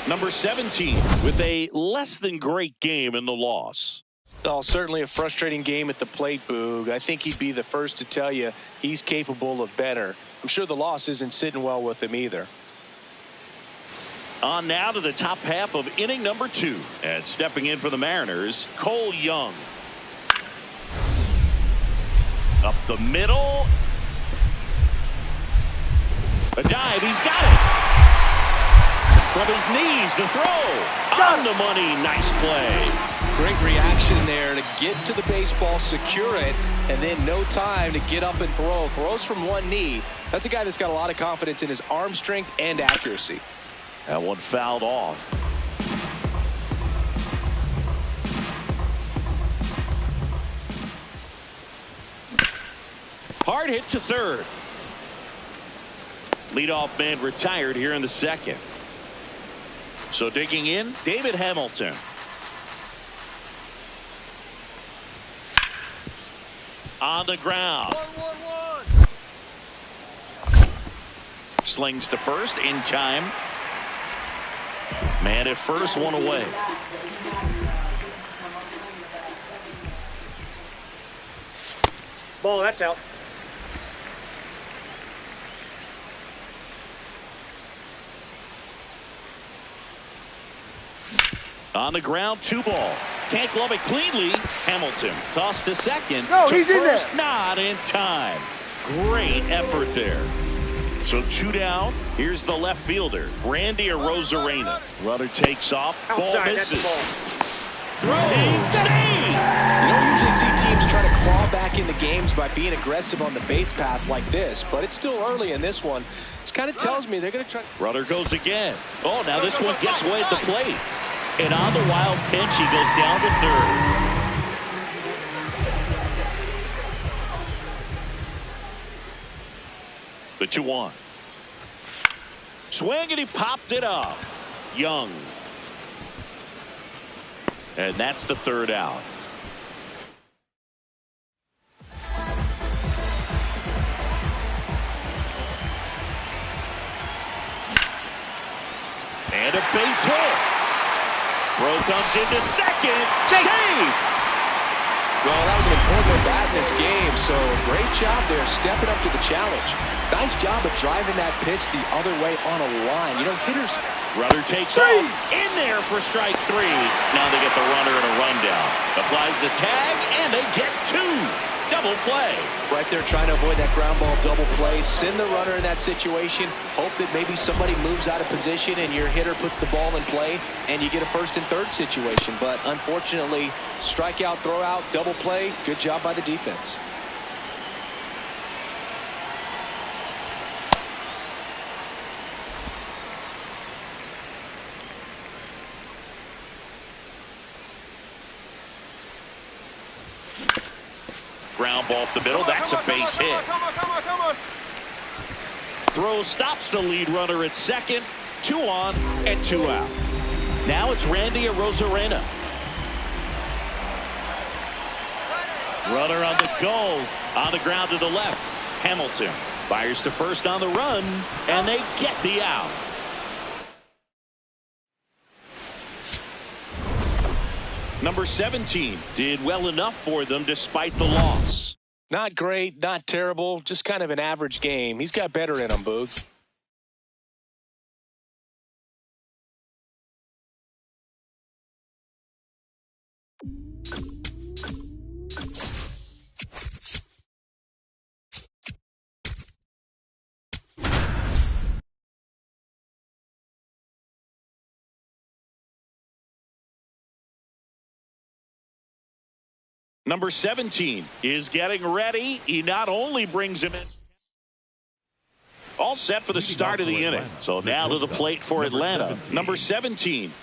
Number 17 with a less than great game in the loss. Oh, certainly a frustrating game at the plate, Boog. I think he'd be the first to tell you he's capable of better. I'm sure the loss isn't sitting well with him either. On now to the top half of inning number 2. And stepping in for the Mariners, Cole Young. Up the middle. A dive. He's got it. From his knees, the throw. On the money. Nice play. Great reaction there to get to the baseball, secure it, and then no time to get up and throw. Throws from one knee. That's a guy that's got a lot of confidence in his arm strength and accuracy. That one fouled off. Hard hit to third. Leadoff man retired here in the second. So digging in, David Hamilton. On the ground. 1-1-1. Slings to first in time. Man at first, one away. Ball, that's out. On the ground, 2 ball. Can't glove it cleanly. Hamilton tossed to second. No, to he's in first, there. not in time. Great effort there. So 2 down. Here's the left fielder, Randy Arozarena. Runner takes off. Ball Outside, that's the misses. ball. Throw. Save. You don't usually see teams try to claw back into games by being aggressive on the base pass like this, but it's still early in this one. This kind of tells me they're going to try. Runner goes again. Oh, now this one gets away at the plate. And on the wild pitch, he goes down to third. The 2-1. Swing, and he popped it up. Young. And that's the 3rd out. And a base hit. Throw comes into second. Save. Well, that was an important at-bat in this game, so great job there stepping up to the challenge. Nice job of driving that pitch the other way on a line. You know, hitters. Runner takes off. In there for strike 3. Now they get the runner and a rundown. Applies the tag, and they get 2. Double play. Right there trying to avoid that ground ball double play. Send the runner in that situation. Hope that maybe somebody moves out of position and your hitter puts the ball in play and you get a 1st and 3rd situation. But unfortunately, strikeout, throw out, double play. Good job by the defense. Ground ball up the middle. That's a base hit. Come on. Throw stops the lead runner at second. 2 on and 2 out. Now it's Randy Arozarena. Runner on the go. On the ground to the left. Hamilton fires to first on the run, and they get the out. Number 17 did well enough for them despite the loss. Not great, not terrible, just kind of an average game. He's got better in him, Boog. Number 17 is getting ready. He not only brings him in. All set for the start of the inning. So now to the plate for Atlanta. Number 17.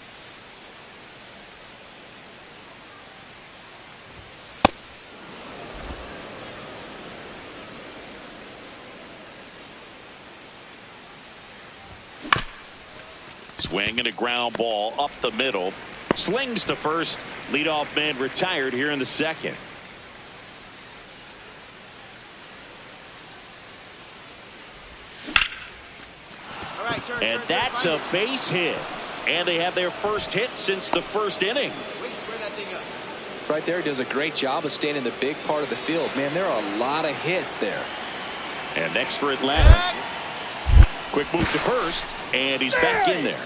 Swing and a ground ball up the middle. Slings to first. Leadoff man retired here in the second. And that's a base hit. And they have their first hit since the first inning. Way to square that thing up. Right there, does a great job of staying in the big part of the field. Man, there are a lot of hits there. And next for Atlanta. Quick move to first. And he's back in there.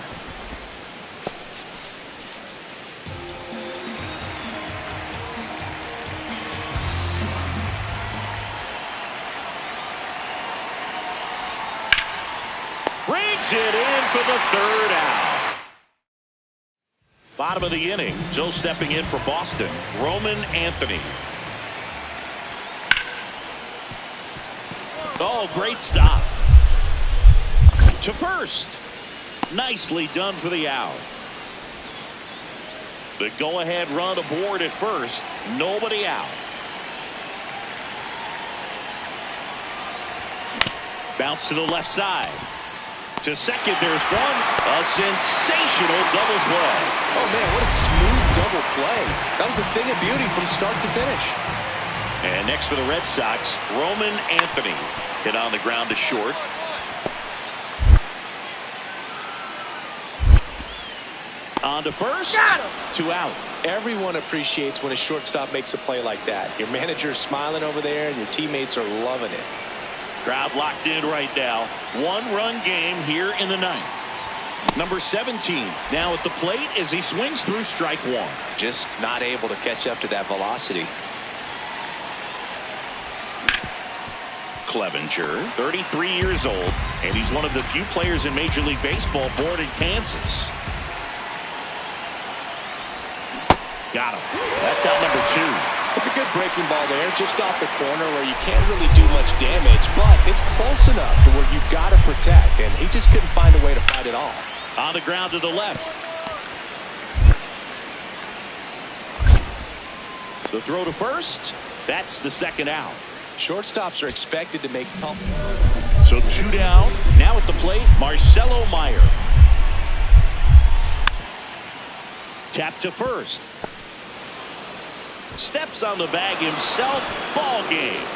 Brings it in for the third out. Bottom of the inning. Joe stepping in for Boston. Roman Anthony. Oh, great stop. To first. Nicely done for the out. The go-ahead run aboard at first. Nobody out. Bounce to the left side. To second, there's one. A sensational double play. Oh, man, what a smooth double play. That was a thing of beauty from start to finish. And next for the Red Sox, Roman Anthony. Hit on the ground to short. On to first. Two out. Everyone appreciates when a shortstop makes a play like that. Your manager's smiling over there, and your teammates are loving it. Crowd locked in right now. One-run game here in the ninth. Number 17 now at the plate as he swings through strike one. Just not able to catch up to that velocity. Clevenger, 33 years old, and he's one of the few players in Major League Baseball born in Kansas. Got him. That's out number 2. It's a good breaking ball there, just off the corner where you can't really do much damage, but it's close enough to where you've got to protect, and he just couldn't find a way to fight it all. On the ground to the left. The throw to first. That's the second out. Shortstops are expected to make tough. So 2 down. Now at the plate, Marcelo Meyer. Tap to first. Steps on the bag himself. Ball game.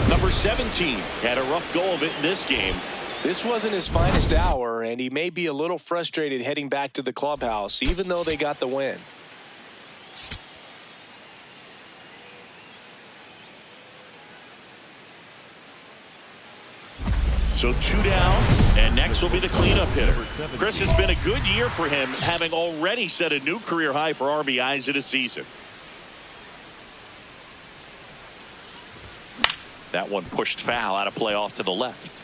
Number 17 had a rough go of it in this game. This wasn't his finest hour, and he may be a little frustrated heading back to the clubhouse, even though they got the win. So 2 down, and next will be the cleanup hitter. Chris, has been a good year for him, having already set a new career high for RBIs in a season. That one pushed foul, out of play off to the left.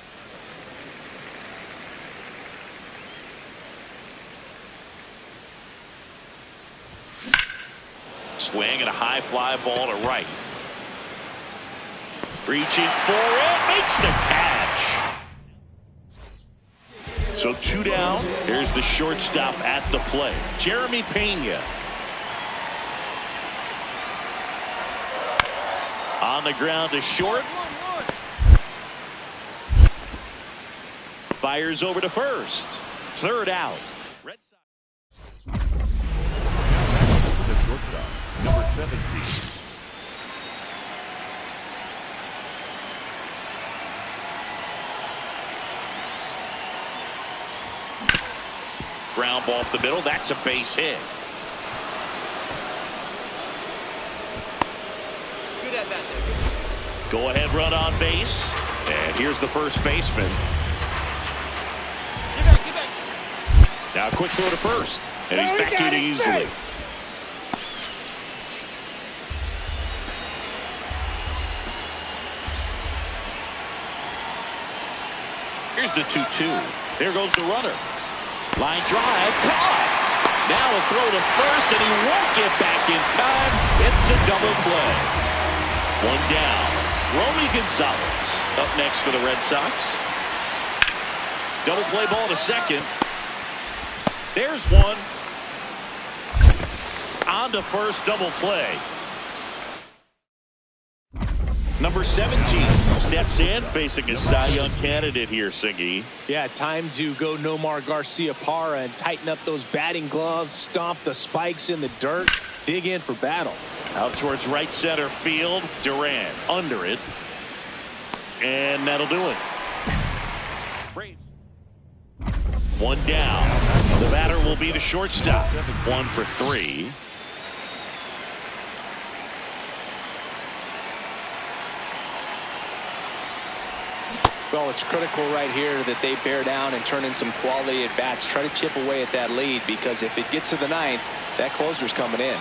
Swing and a high fly ball to right. Reaching for it, makes the catch. So 2 down. Here's the shortstop at the plate, Jeremy Pena. On the ground to short. Fires over to first. Third out. Red Sox. The shortstop, number 17. Ground ball up the middle. That's a base hit. Good at bat there. Go ahead run on base. And here's the first baseman. Get back. Now a quick throw to first. And he's back in easily. Here's the 2-2. There goes the runner. Line drive, caught. Now a throw to first, and he won't get back in time. It's a double play. 1 down. Romy Gonzalez up next for the Red Sox. Double play ball to second. There's one. On to first, double play. Number 17 steps in, facing a Cy Young candidate here, Singy. Yeah, time to go Nomar Garciaparra and tighten up those batting gloves, stomp the spikes in the dirt, dig in for battle. Out towards right center field, Duran under it. And that'll do it. 1 down. The batter will be the shortstop. 1 for 3. Well, it's critical right here that they bear down and turn in some quality at bats. Try to chip away at that lead, because if it gets to the ninth, that closer's coming in.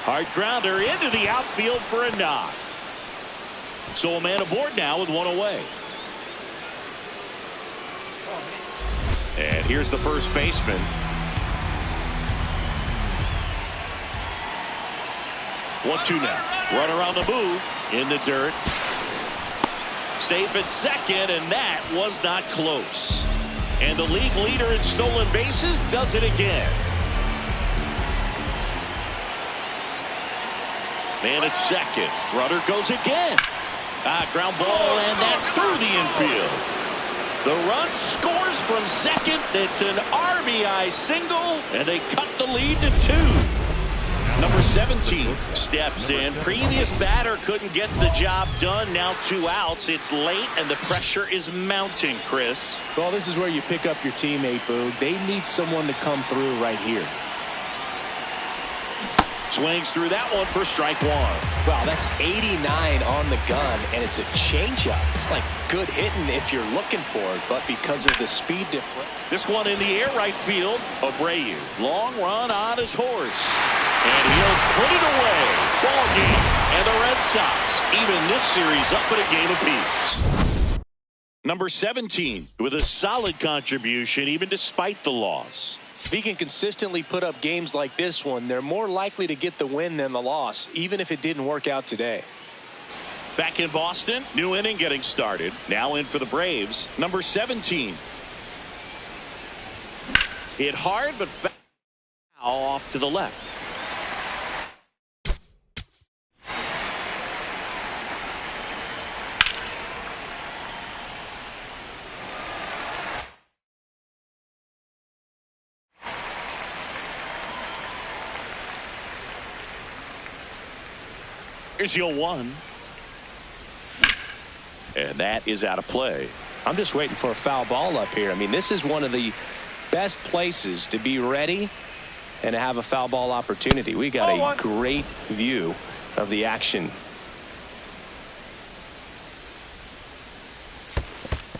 Hard grounder into the outfield for a knock. So a man aboard now with 1 away. And here's the first baseman. One-two now. Runner on the move in the dirt. Safe at second, and that was not close. And the league leader in stolen bases does it again. Man at second. Runner goes again. Ground ball, and that's through the infield. The run scores from second. It's an RBI single, and they cut the lead to 2. Number 17 steps in. Previous batter couldn't get the job done. Now 2 outs. It's late, and the pressure is mounting, Chris. Well, this is where you pick up your teammate, Boog. They need someone to come through right here. Swings through that one for strike 1. Wow, that's 89 on the gun, and it's a changeup. It's like good hitting if you're looking for it, but because of the speed difference. This one in the air, right field. Abreu, long run on his horse, and he'll put it away. Ball game, and the Red Sox even this series up at a game apiece. Number 17 with a solid contribution, even despite the loss. If he can consistently put up games like this one, they're more likely to get the win than the loss, even if it didn't work out today. Back in Boston, new inning getting started. Now in for the Braves, number 17. Hit hard, but foul off to the left. Here's your 1. And that is out of play. I'm just waiting for a foul ball up here. I mean, this is one of the best places to be ready and to have a foul ball opportunity. We got a great view of the action.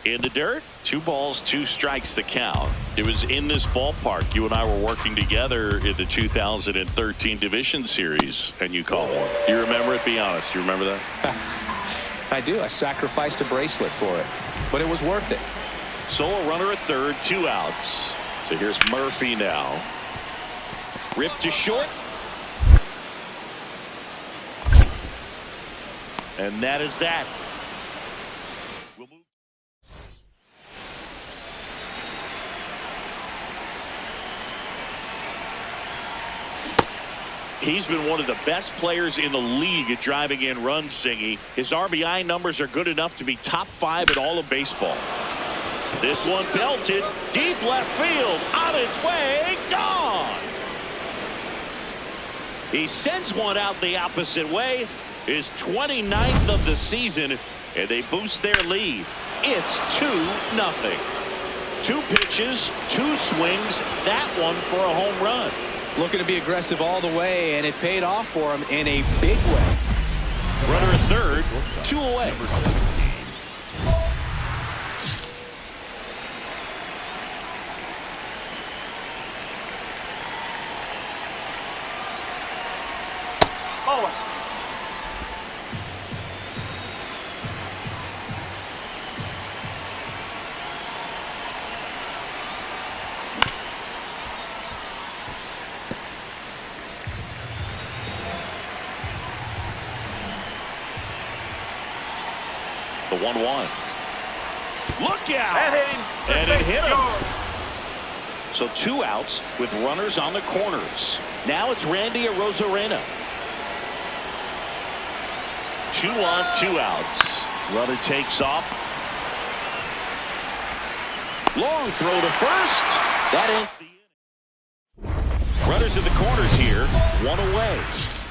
In the dirt, 2 balls, 2 strikes the count. It was in this ballpark. You and I were working together in the 2013 Division Series, and you caught one. Do you remember it? Be honest. You remember that? I do. I sacrificed a bracelet for it, but it was worth it. Solo runner at third, 2 outs. So here's Murphy now. Ripped to short. And that is that. We'll move. He's been one of the best players in the league at driving in runs, Singy. His RBI numbers are good enough to be top 5 in all of baseball. This one belted deep left field, on its way, gone. He sends one out the opposite way. His 29th of the season, and they boost their lead. It's 2-0. 2 pitches, 2 swings, that one for a home run. Looking to be aggressive all the way, and it paid off for him in a big way. Runner at third, 2 away. The 1-1. Look out! And it hit him. So 2 outs with runners on the corners. Now it's Randy Arozarena. 2 on, 2 outs. Runner takes off. Long throw to first. That ends the inning. Runners in the corners here. 1 away.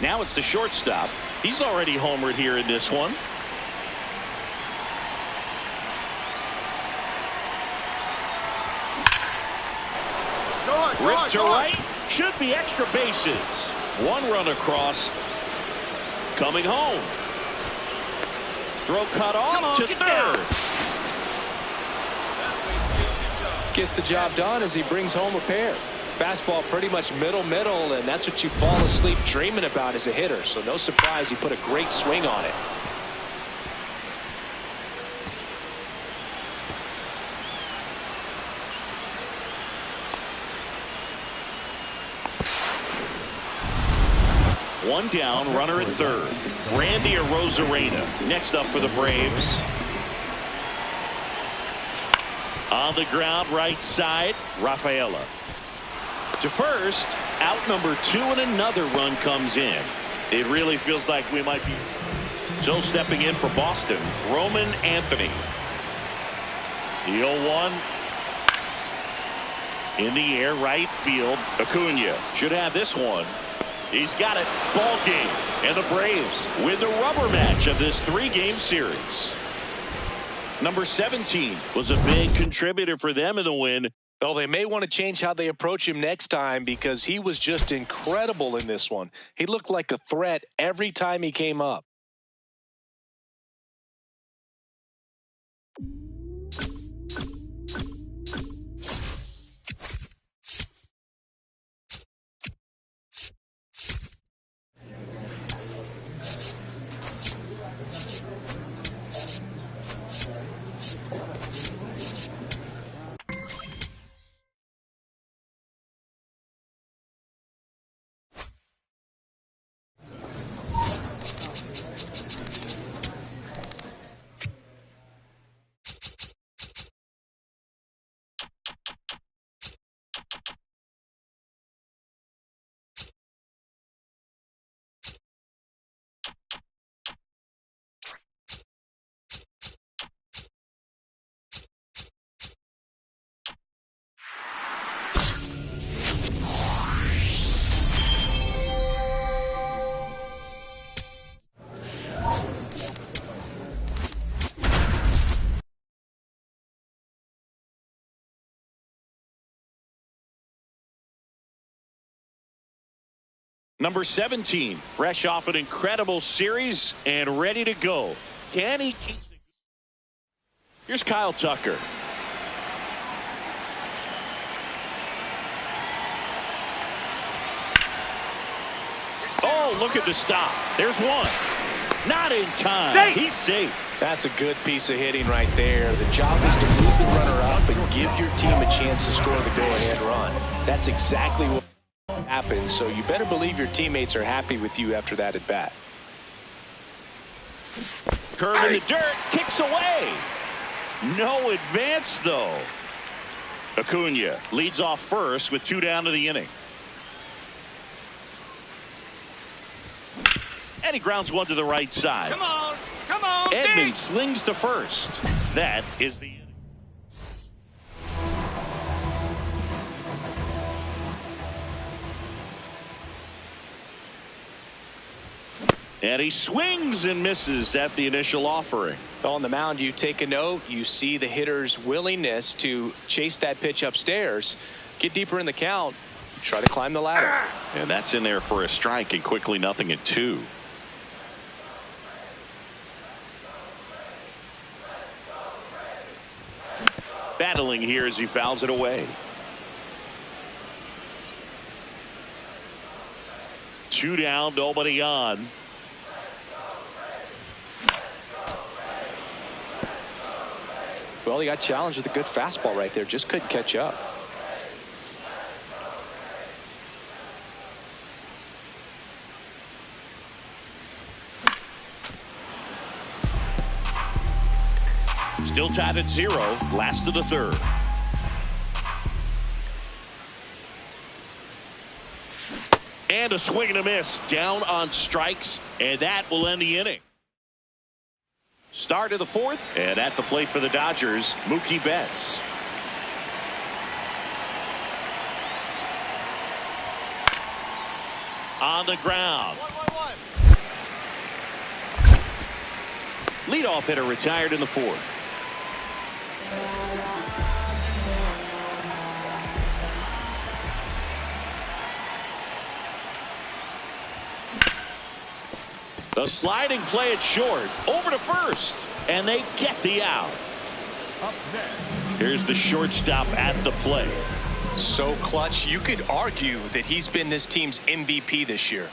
Now it's the shortstop. He's already homered here in this one. Ripped to right. Should be extra bases. 1 run across. Coming home. Throw cut off to third. Gets the job done as he brings home a pair. Fastball pretty much middle, and that's what you fall asleep dreaming about as a hitter. So no surprise he put a great swing on it. One down, runner at third. Randy Arozarena next up for the Braves. On the ground, right side, Rafaela. To first, out number 2, and another run comes in. It really feels like we might be. So stepping in for Boston, Roman Anthony. The 0-1. In the air, right field. Acuna should have this one. He's got it. Ball game. And the Braves win the rubber match of this 3-game series. Number 17 was a big contributor for them in the win. Well, they may want to change how they approach him next time because he was just incredible in this one. He looked like a threat every time he came up. Number 17, fresh off an incredible series and ready to go. Can he keep it? Here's Kyle Tucker. Oh, look at the stop. There's one. Not in time. Safe. He's safe. That's a good piece of hitting right there. The job is to move the runner up and give your team a chance to score the go-ahead run. That's exactly what happens, so you better believe your teammates are happy with you after that at bat. Curve in the dirt, kicks away. No advance, though. Acuna leads off first with 2 down to the inning. And he grounds one to the right side. Come on, Edmonds slings to first. That is the inning. And he swings and misses at the initial offering. On the mound, you take a note. You see the hitter's willingness to chase that pitch upstairs, get deeper in the count, try to climb the ladder. And that's in there for a strike, and quickly 0-2. Battling here as he fouls it away. 2 down, nobody on. Well, he got challenged with a good fastball right there. Just couldn't catch up. Still tied at 0. Last of the 3rd. And a swing and a miss. Down on strikes. And that will end the inning. Start of the 4th, and at the plate for the Dodgers, Mookie Betts. On the ground. 1-1-1. Leadoff hitter retired in the 4th. The sliding play at short, over to first, and they get the out. Here's the shortstop at the plate. So clutch, you could argue that he's been this team's MVP this year.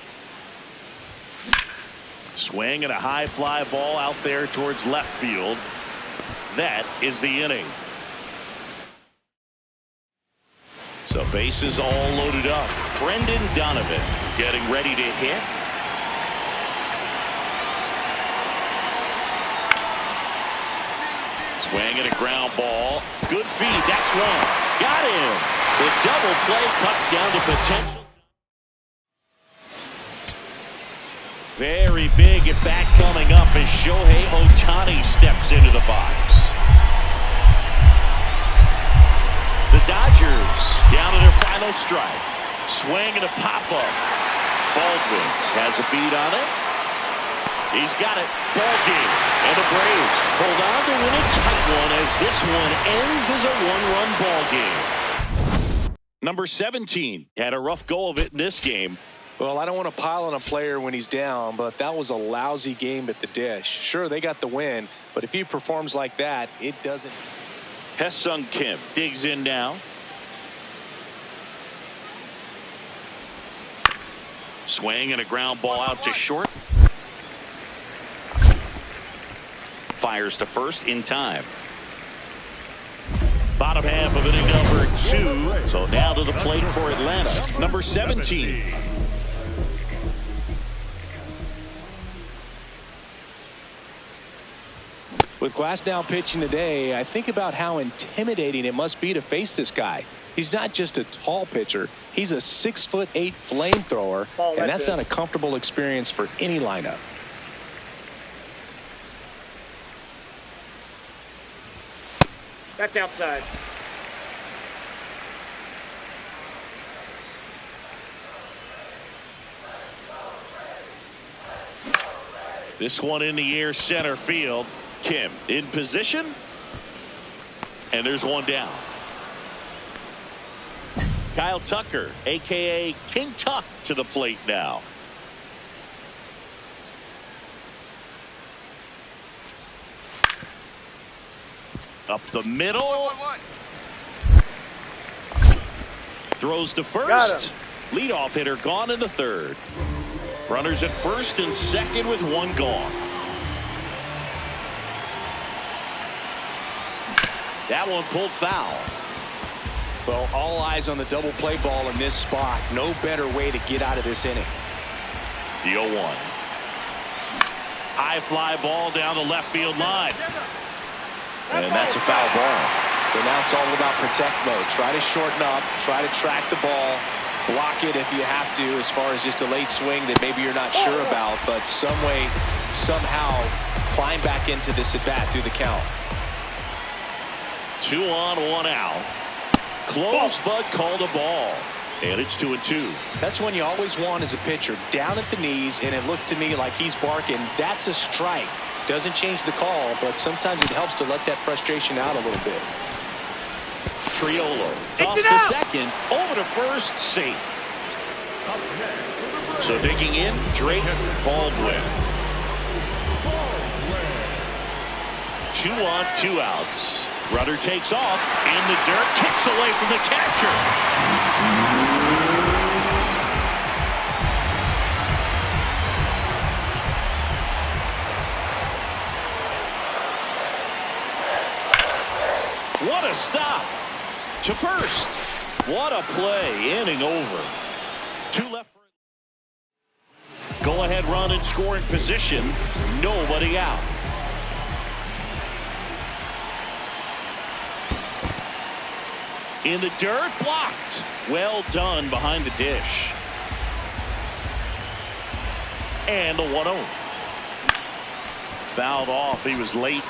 Swing and a high fly ball out there towards left field. That is the inning. So bases all loaded up. Brendan Donovan getting ready to hit. Swing and a ground ball. Good feed. That's one. Got him. The double play cuts down the potential. Very big at bat coming up as Shohei Ohtani steps into the box. The Dodgers down to their final strike. Swing and a pop-up. Baldwin has a beat on it. He's got it. Ball game. And the Braves hold on to win a tight one as this one ends as a one-run ball game. Number 17 had a rough go of it in this game. Well, I don't want to pile on a player when he's down, but that was a lousy game at the dish. Sure, they got the win, but if he performs like that, it doesn't. Hesung Kim digs in now. Swing and a ground ball out to short. Fires to first in time. Bottom half of inning number 2. So now to the plate for Atlanta. Number 17. With Glasnow pitching today, I think about how intimidating it must be to face this guy. He's not just a tall pitcher. He's a 6'8" flamethrower, and that's not a comfortable experience for any lineup. That's outside. This one in the air, center field. Kim in position. And there's one down. Kyle Tucker, a.k.a. King Tuck, to the plate now. Up the middle. Throws to first. Leadoff hitter gone in the third. Runners at first and second with one gone. That one pulled foul. Well, all eyes on the double play ball in this spot. No better way to get out of this inning. The 0-1. High fly ball down the left field line. And that's a foul ball. So now it's all about protect mode. Try to shorten up. Try to track the ball. Block it if you have to, as far as just a late swing that maybe you're not sure about. But some way, somehow, climb back into this at bat through the count. 2 on, 1 out. Close, but called a ball. And it's 2-2. That's one you always want as a pitcher. Down at the knees, and it looked to me like he's barking. That's a strike. Doesn't change the call, but sometimes it helps to let that frustration out a little bit. Triolo toss to second, over to first, safe. So digging in, Drake Baldwin. 2 on, 2 outs. Runner takes off in the dirt, kicks away from the catcher. What a stop to first. What a play, inning over. 2 left. Go ahead run in scoring position, nobody out. In the dirt, blocked. Well done behind the dish. And the 1-0. Fouled off, he was late.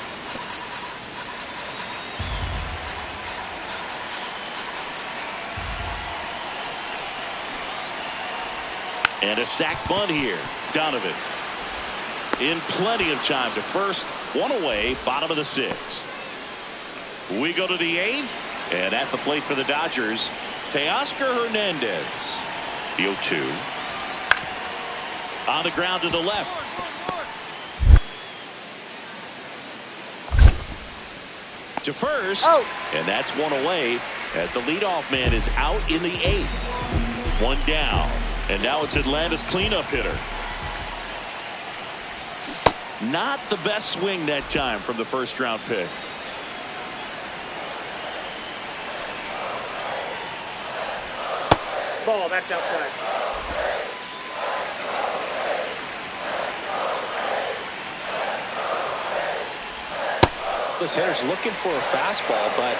And a sac bunt here. Donovan in plenty of time to first. 1 away, bottom of the 6th. We go to the 8th. And at the plate for the Dodgers, Teoscar Hernandez. The 0-2. On the ground to the left. To first. And that's 1 away as the leadoff man is out in the 8th. 1 down. And now it's Atlanta's cleanup hitter. Not the best swing that time from the first round pick. Ball, that's outside. This hitter's looking for a fastball, but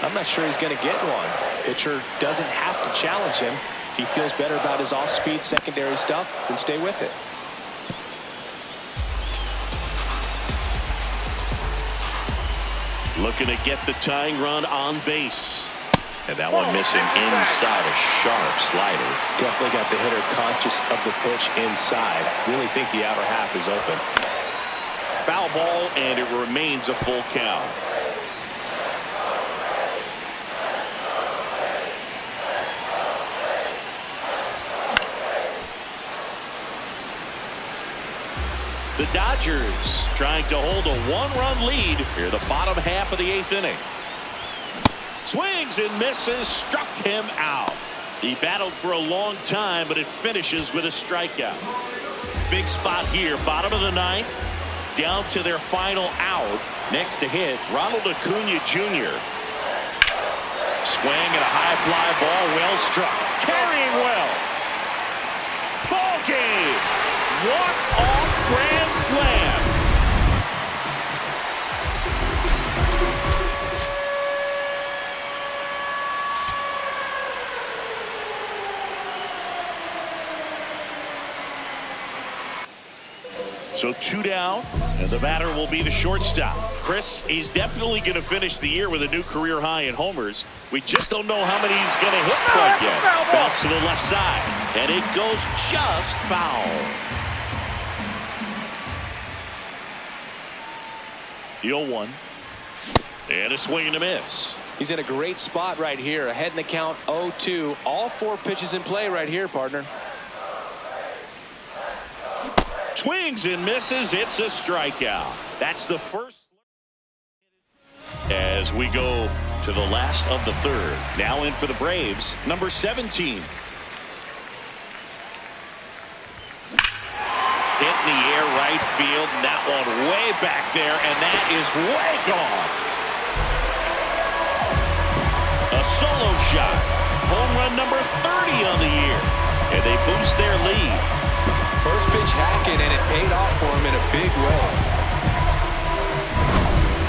I'm not sure he's going to get one. Pitcher doesn't have to challenge him. If he feels better about his off-speed secondary stuff, then stay with it. Looking to get the tying run on base. And that one missing inside, a sharp slider. Definitely got the hitter conscious of the pitch inside. Really think the outer half is open. Foul ball, and it remains a full count. The Dodgers trying to hold a one-run lead here, the bottom half of the 8th inning. Swings and misses, struck him out. He battled for a long time, but it finishes with a strikeout. Big spot here, bottom of the 9th, down to their final out. Next to hit, Ronald Acuna Jr. Swing and a high fly ball, well struck. Carrying well. Ball game. Walk-off grand slam. So 2 down, and the batter will be the shortstop. Chris, he's definitely going to finish the year with a new career high in homers. We just don't know how many he's going to hit quite yet. Bounce to the left side, and it goes just foul. The 0-1, and a swing and a miss. He's in a great spot right here. Ahead in the count, 0-2. All 4 pitches in play right here, partner. Swings and misses. It's a strikeout. That's the first. As we go to the last of the 3rd. Now in for the Braves, number 17. Hit in the air right field, and that one way back there, and that is way gone. A solo shot. Home run number 30 on the year. And they boost their lead. First pitch hacking, and it paid off for him in a big way.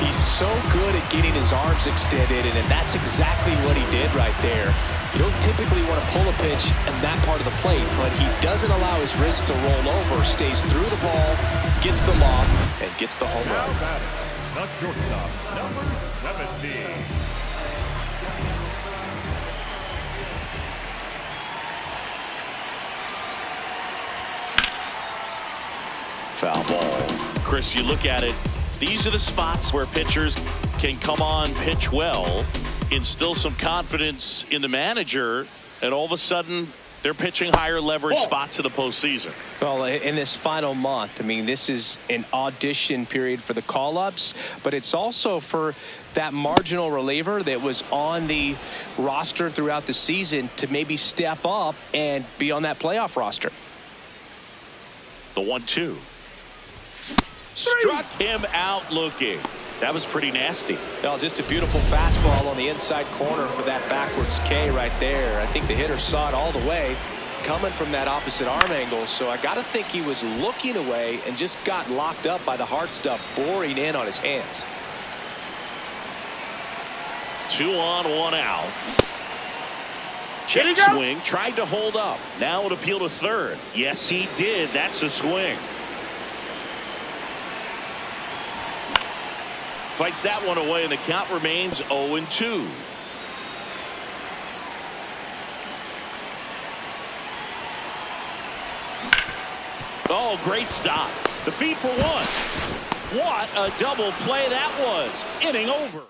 He's so good at getting his arms extended, and that's exactly what he did right there. You don't typically want to pull a pitch in that part of the plate, but he doesn't allow his wrist to roll over, stays through the ball, gets the lob, and gets the home run. The shortstop, number 17. Foul ball. Chris, you look at it, these are the spots where pitchers can come on, pitch well, instill some confidence in the manager, and all of a sudden they're pitching higher leverage spots of the postseason. Well, in this final month, I mean, this is an audition period for the call-ups, but it's also for that marginal reliever that was on the roster throughout the season to maybe step up and be on that playoff roster. The 1-2. Struck him out looking. That was pretty nasty. Well, just a beautiful fastball on the inside corner for that backwards K right there. I think the hitter saw it all the way coming from that opposite arm angle. So I got to think he was looking away and just got locked up by the hard stuff boring in on his hands. 2 on, 1 out. Check swing, tried to hold up. Now it appeal to 3rd. Yes, he did. That's a swing. Fights that one away, and the count remains 0-2. Oh, great stop. The feed for 1. What a double play that was. Inning over.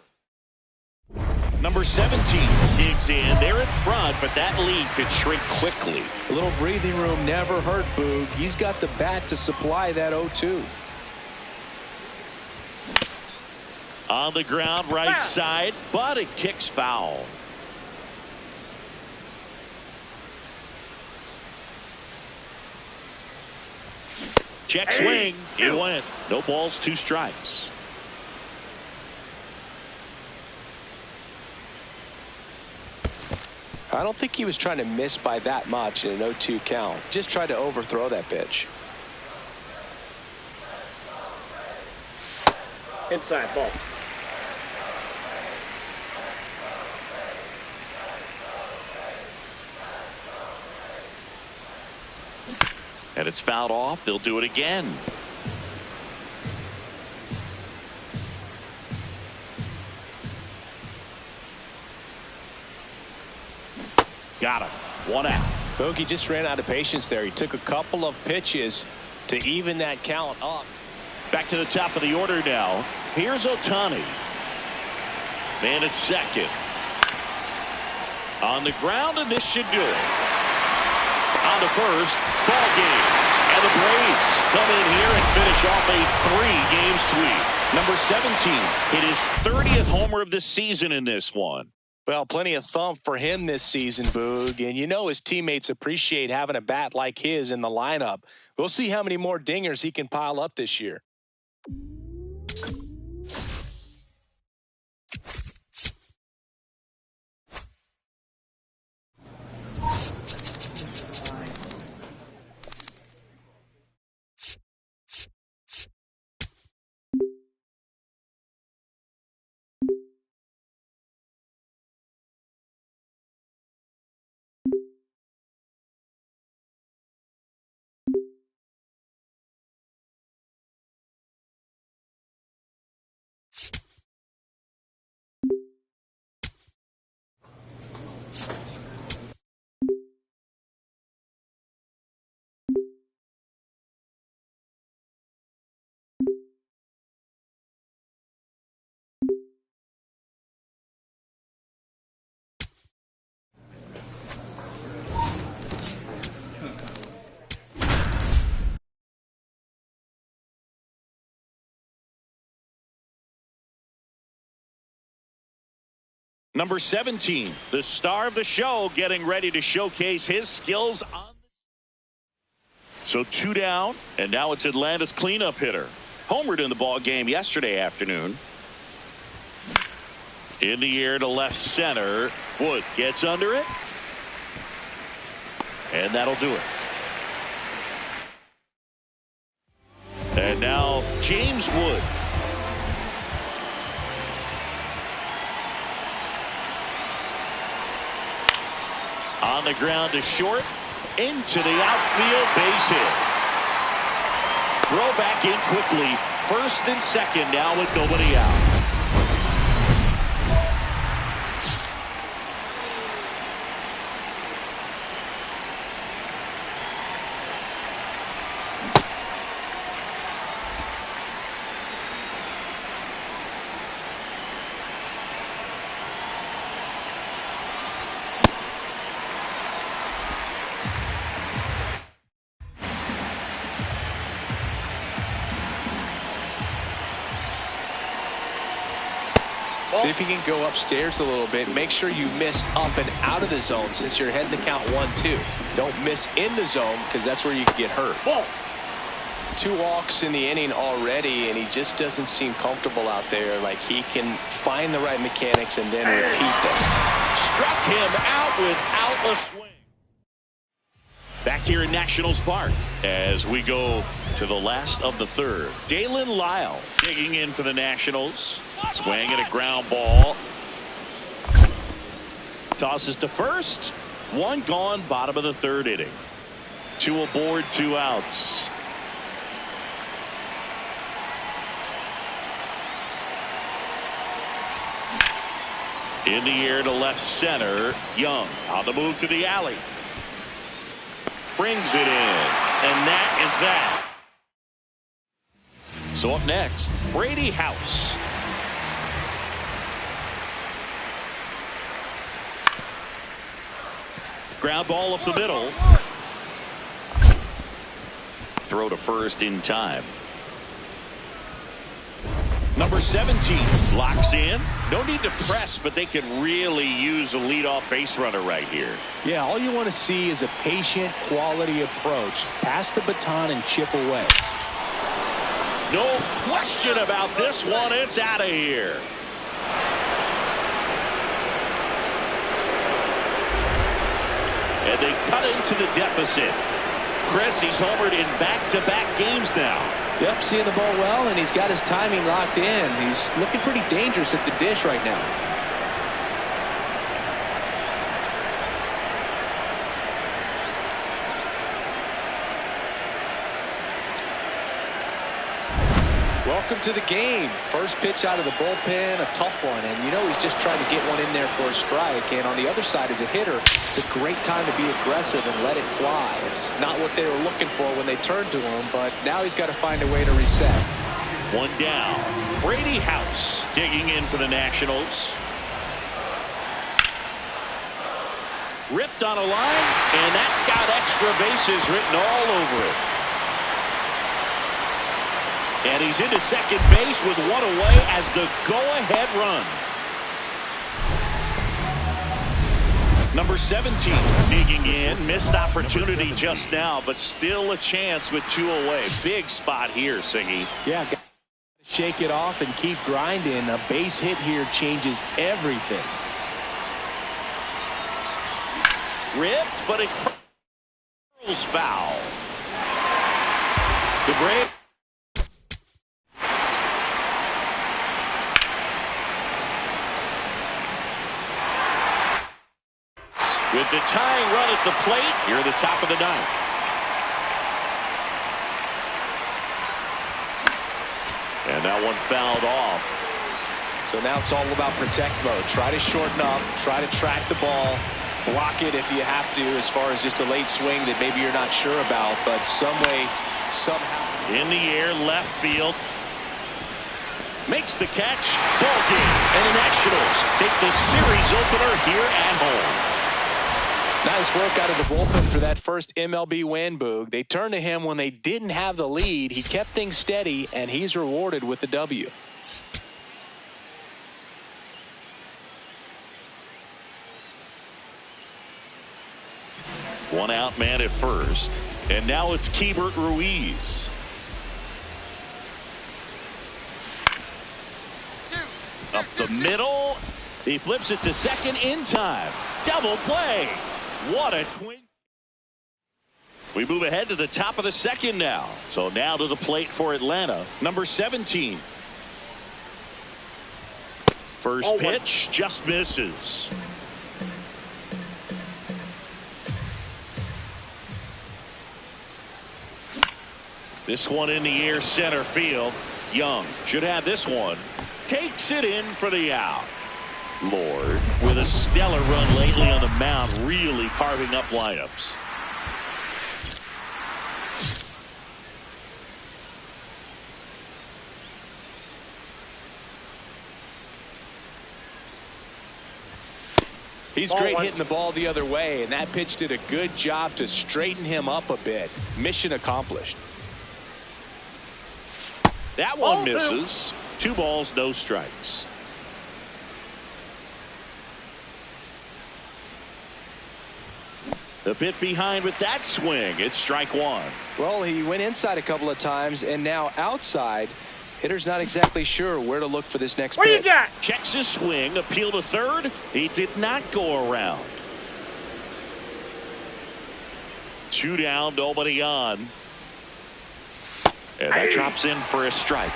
Number 17 digs in. They're in front, but that lead could shrink quickly. A little breathing room never hurt Boog. He's got the bat to supply that 0-2. On the ground, right side, but it kicks foul. Check swing. It went. No balls, 2 strikes. I don't think he was trying to miss by that much in an 0-2 count. Just tried to overthrow that pitch. Inside ball. And it's fouled off. They'll do it again. Got him. 1 out. Bogey just ran out of patience there. He took a couple of pitches to even that count up. Back to the top of the order now. Here's Ohtani. Man at second. On the ground, and this should do it. On to first. Ball game. And the Braves come in here and finish off a 3-game sweep. Number 17 hit his 30th homer of the season in this one. Well, plenty of thump for him this season, Boog. And you know his teammates appreciate having a bat like his in the lineup. We'll see how many more dingers he can pile up this year. Number 17, the star of the show, getting ready to showcase his skills on. So 2 down, and now it's Atlanta's cleanup hitter. Homered in the ball game yesterday afternoon. In the air to left center. Wood gets under it. And that'll do it. And now James Wood. On the ground to short, into the outfield, base hit. Throw back in quickly, first and second now with nobody out. See if you can go upstairs a little bit. Make sure you miss up and out of the zone since you're heading to count 1-2. Don't miss in the zone because that's where you can get hurt. Ball. 2 walks in the inning already, and he just doesn't seem comfortable out there. Like he can find the right mechanics and then repeat them. Struck him out without a swing. Back here in Nationals Park as we go to the last of the third. Dalen Lyle digging in for the Nationals. Swing at a ground ball. Tosses to first. 1 gone, bottom of the third inning. 2 aboard, 2 outs. In the air to left center. Young on the move to the alley. Brings it in. And that is that. So up next, Brady House. Ground ball up the middle. Throw to first in time. Number 17 locks in. No need to press, but they could really use a leadoff base runner right here. Yeah, all you want to see is a patient, quality approach. Pass the baton and chip away. No question about this one. It's out of here. And they cut into the deficit. Chris, he's homered in back-to-back games now. Yep, seeing the ball well, and he's got his timing locked in. He's looking pretty dangerous at the dish right now. Welcome to the game. First pitch out of the bullpen, a tough one. And you know he's just trying to get one in there for a strike. And on the other side, as a hitter, it's a great time to be aggressive and let it fly. It's not what they were looking for when they turned to him, but now he's got to find a way to reset. One down. Brady House digging in for the Nationals. Ripped on a line, and that's got extra bases written all over it. And he's into second base with one away as the go-ahead run. Number 17 digging in. Missed opportunity just now, but still a chance with two away. Big spot here, Siggy. Yeah, shake it off and keep grinding. A base hit here changes everything. Ripped, but it curls foul. The Braves. With the tying run at the plate, here at the top of the ninth. And that one fouled off. So now it's all about protect mode. Try to shorten up, try to track the ball, block it if you have to, as far as just a late swing that maybe you're not sure about, but some way, somehow. In the air, left field. Makes the catch. Ball game. And the Nationals take the series opener here at home. Nice work out of the bullpen for that first MLB win, Boog. They turned to him when they didn't have the lead. He kept things steady, and he's rewarded with the W. One out man at first. And now it's Keibert Ruiz. Up the middle. He flips it to second in time. Double play. What a twin. We move ahead to the top of the second now. So now to the plate for Atlanta. Number 17. First pitch just misses. This one in the air, center field. Young should have this one. Takes it in for the out. Lord, with a stellar run lately on the mound, really carving up lineups. He's great hitting the ball the other way, and that pitch did a good job to straighten him up a bit. Mission accomplished. That one misses. 2 balls, no strikes. The bit behind with that swing. It's strike one. Well, he went inside a couple of times, and now outside. Hitter's not exactly sure where to look for this next pitch. What do you got? Checks his swing. Appeal to third. He did not go around. 2 down, nobody on. And that drops in for a strike.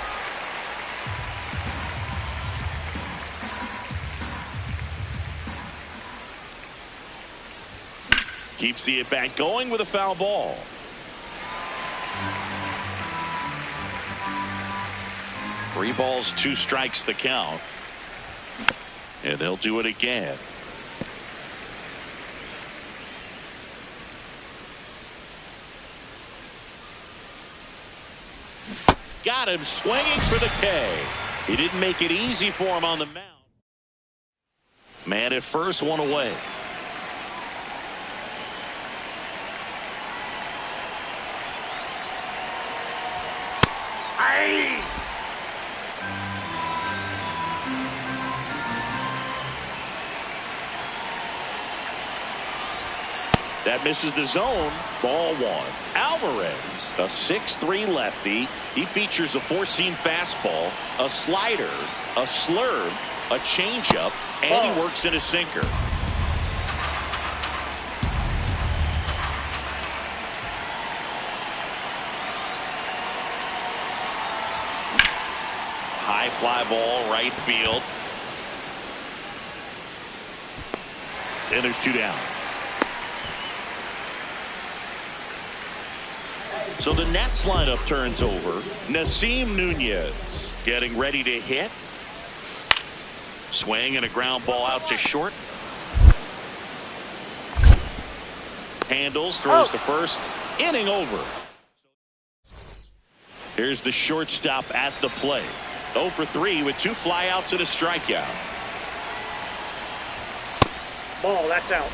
Keeps the at-bat going with a foul ball. Three balls, 2 strikes the count. And they'll do it again. Got him swinging for the K. He didn't make it easy for him on the mound. Man at first, 1 away. That misses the zone. Ball 1. Alvarez, a 6'3" lefty. He features a 4-seam fastball, a slider, a slurve, a changeup, and he works in a sinker. High fly ball, right field. And there's 2 down. So the Nats lineup turns over. Nasim Nunez getting ready to hit. Swing and a ground ball out to short. Handles, throws to first. Inning over. Here's the shortstop at the plate. 0 for 3 with 2 flyouts and a strikeout. Ball, that's out.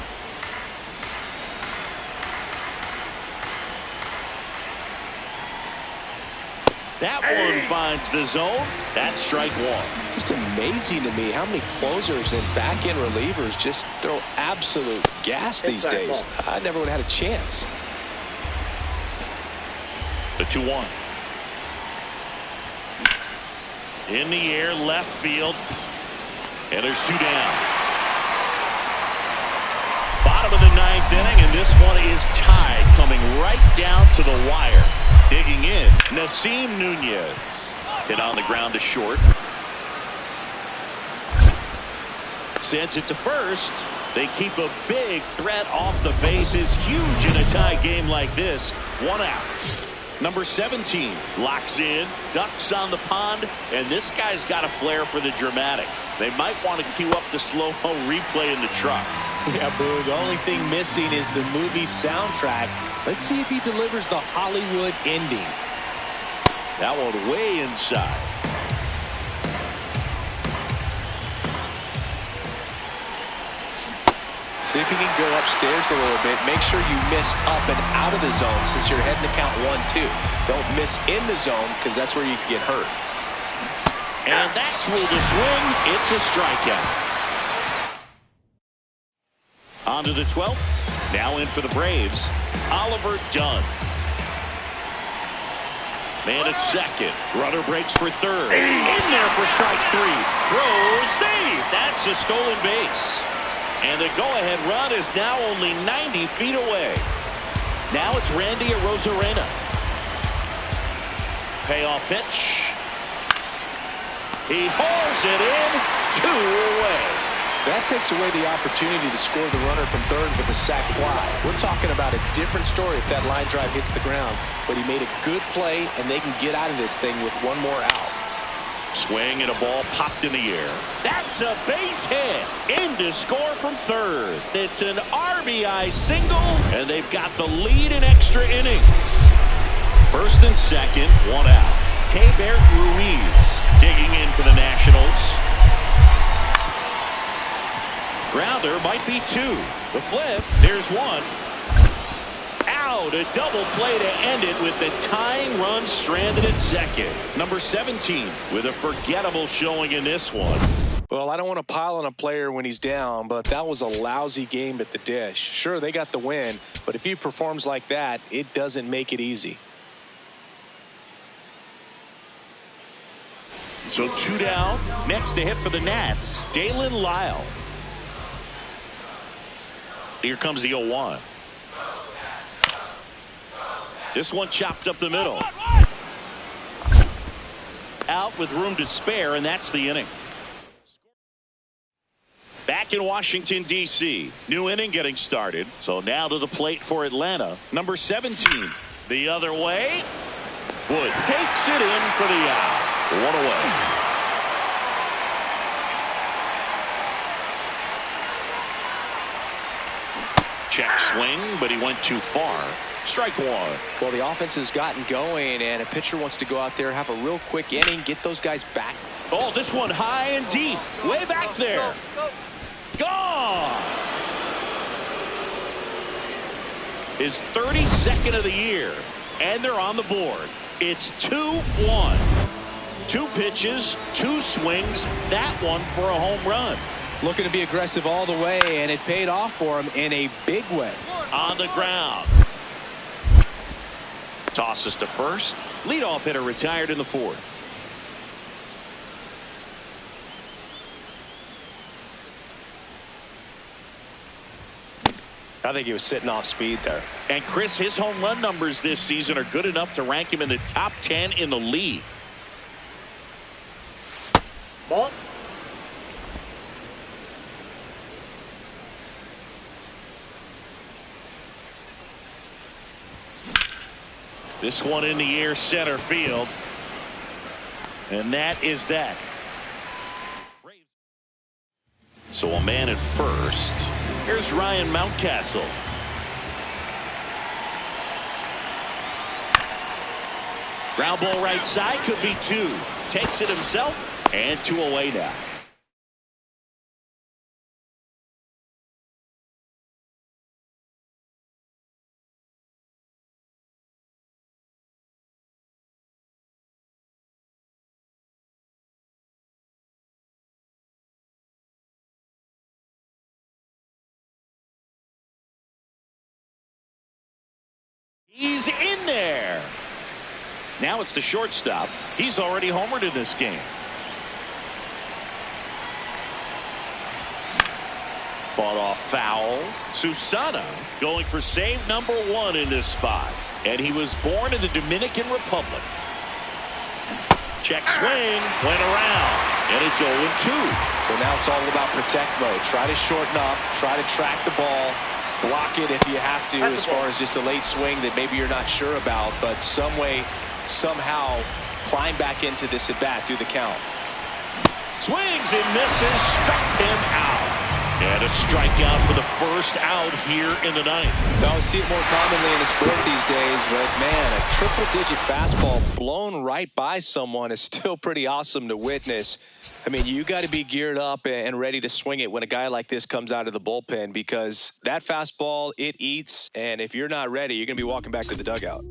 That one finds the zone. That's strike 1. Just amazing to me how many closers and back-end relievers just throw absolute gas these days. I never would have had a chance. The 2-1. In the air, left field. And there's 2 down. Bottom of the 9th inning, and this one is tied, coming right down to the wire. Digging in, Nasim Nunez. Hit on the ground to short. Sends it to first. They keep a big threat off the bases. Huge in a tie game like this. 1 out. Number 17 locks in, ducks on the pond, and this guy's got a flair for the dramatic. They might want to cue up the slow-mo replay in the truck. Yeah, Boo, the only thing missing is the movie soundtrack. Let's see if he delivers the Hollywood ending. That one way inside. See if you can go upstairs a little bit. Make sure you miss up and out of the zone since you're heading to count 1-2. Don't miss in the zone because that's where you can get hurt. And that's ruled a swing. It's a strikeout. On to the 12th. Now in for the Braves, Oliver Dunn. Man at second. Runner breaks for third. In there for strike 3. Throw, save. That's a stolen base. And the go-ahead run is now only 90 feet away. Now it's Randy Arozarena. Payoff pitch. He hauls it in. 2 away. That takes away the opportunity to score the runner from third with a sac fly. We're talking about a different story if that line drive hits the ground. But he made a good play, and they can get out of this thing with 1 more out. Swing and a ball popped in the air. That's a base hit. In to score from third. It's an RBI single, and they've got the lead in extra innings. First and second, 1 out. Keibert Ruiz digging in for the Nationals. Grounder might be 2. The flip, there's 1. Out, a double play to end it with the tying run stranded at second. Number 17 with a forgettable showing in this one. Well, I don't want to pile on a player when he's down, but that was a lousy game at the dish. Sure, they got the win, but if he performs like that, it doesn't make it easy. So 2 down. Next to hit for the Nats, Dalen Lyle. Here comes the 0-1. This one chopped up the middle. Out with room to spare, and that's the inning. Back in Washington, D.C. New inning getting started. So now to the plate for Atlanta. Number 17. The other way. Wood takes it in for the out. 1 away. Check swing, but he went too far. Strike 1. Well, the offense has gotten going, and a pitcher wants to go out there, have a real quick inning, get those guys back. Oh, this one high and deep. Way back there. Gone. His 32nd of the year, and they're on the board. It's 2-1. 2 pitches, 2 swings. That one for a home run. Looking to be aggressive all the way, and it paid off for him in a big way. On the ground. Tosses to first. Leadoff hitter retired in the 4th. I think he was sitting off speed there. And Chris, his home run numbers this season are good enough to rank him in the top 10 in the league. Ball. This one in the air, center field. And that is that. So a man at first. Here's Ryan Mountcastle. Ground ball right side, could be two. Takes it himself, and 2 away now. He's in there. Now it's the shortstop. He's already homered in this game. Fought off foul. Susana going for save number 1 in this spot. And he was born in the Dominican Republic. Check swing. Went around. And it's 0-2. So now it's all about protect mode. Try to shorten up. Try to track the ball. Block it if you have to, as far as just a late swing that maybe you're not sure about. But some way, somehow climb back into this at bat through the count. Swings and misses, struck him out. And a strikeout for the first out here in the ninth. Now, we see it more commonly in the sport these days, but man, a triple-digit fastball blown right by someone is still pretty awesome to witness. I mean, you got to be geared up and ready to swing it when a guy like this comes out of the bullpen, because that fastball, it eats, and if you're not ready, you're going to be walking back to the dugout.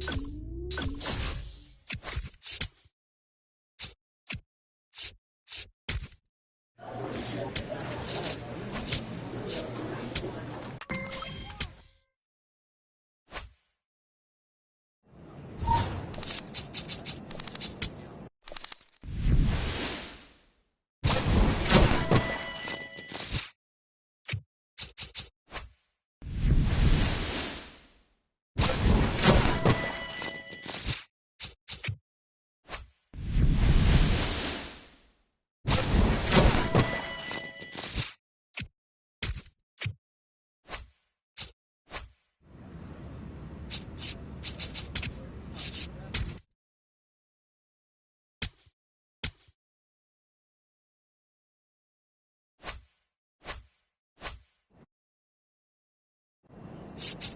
You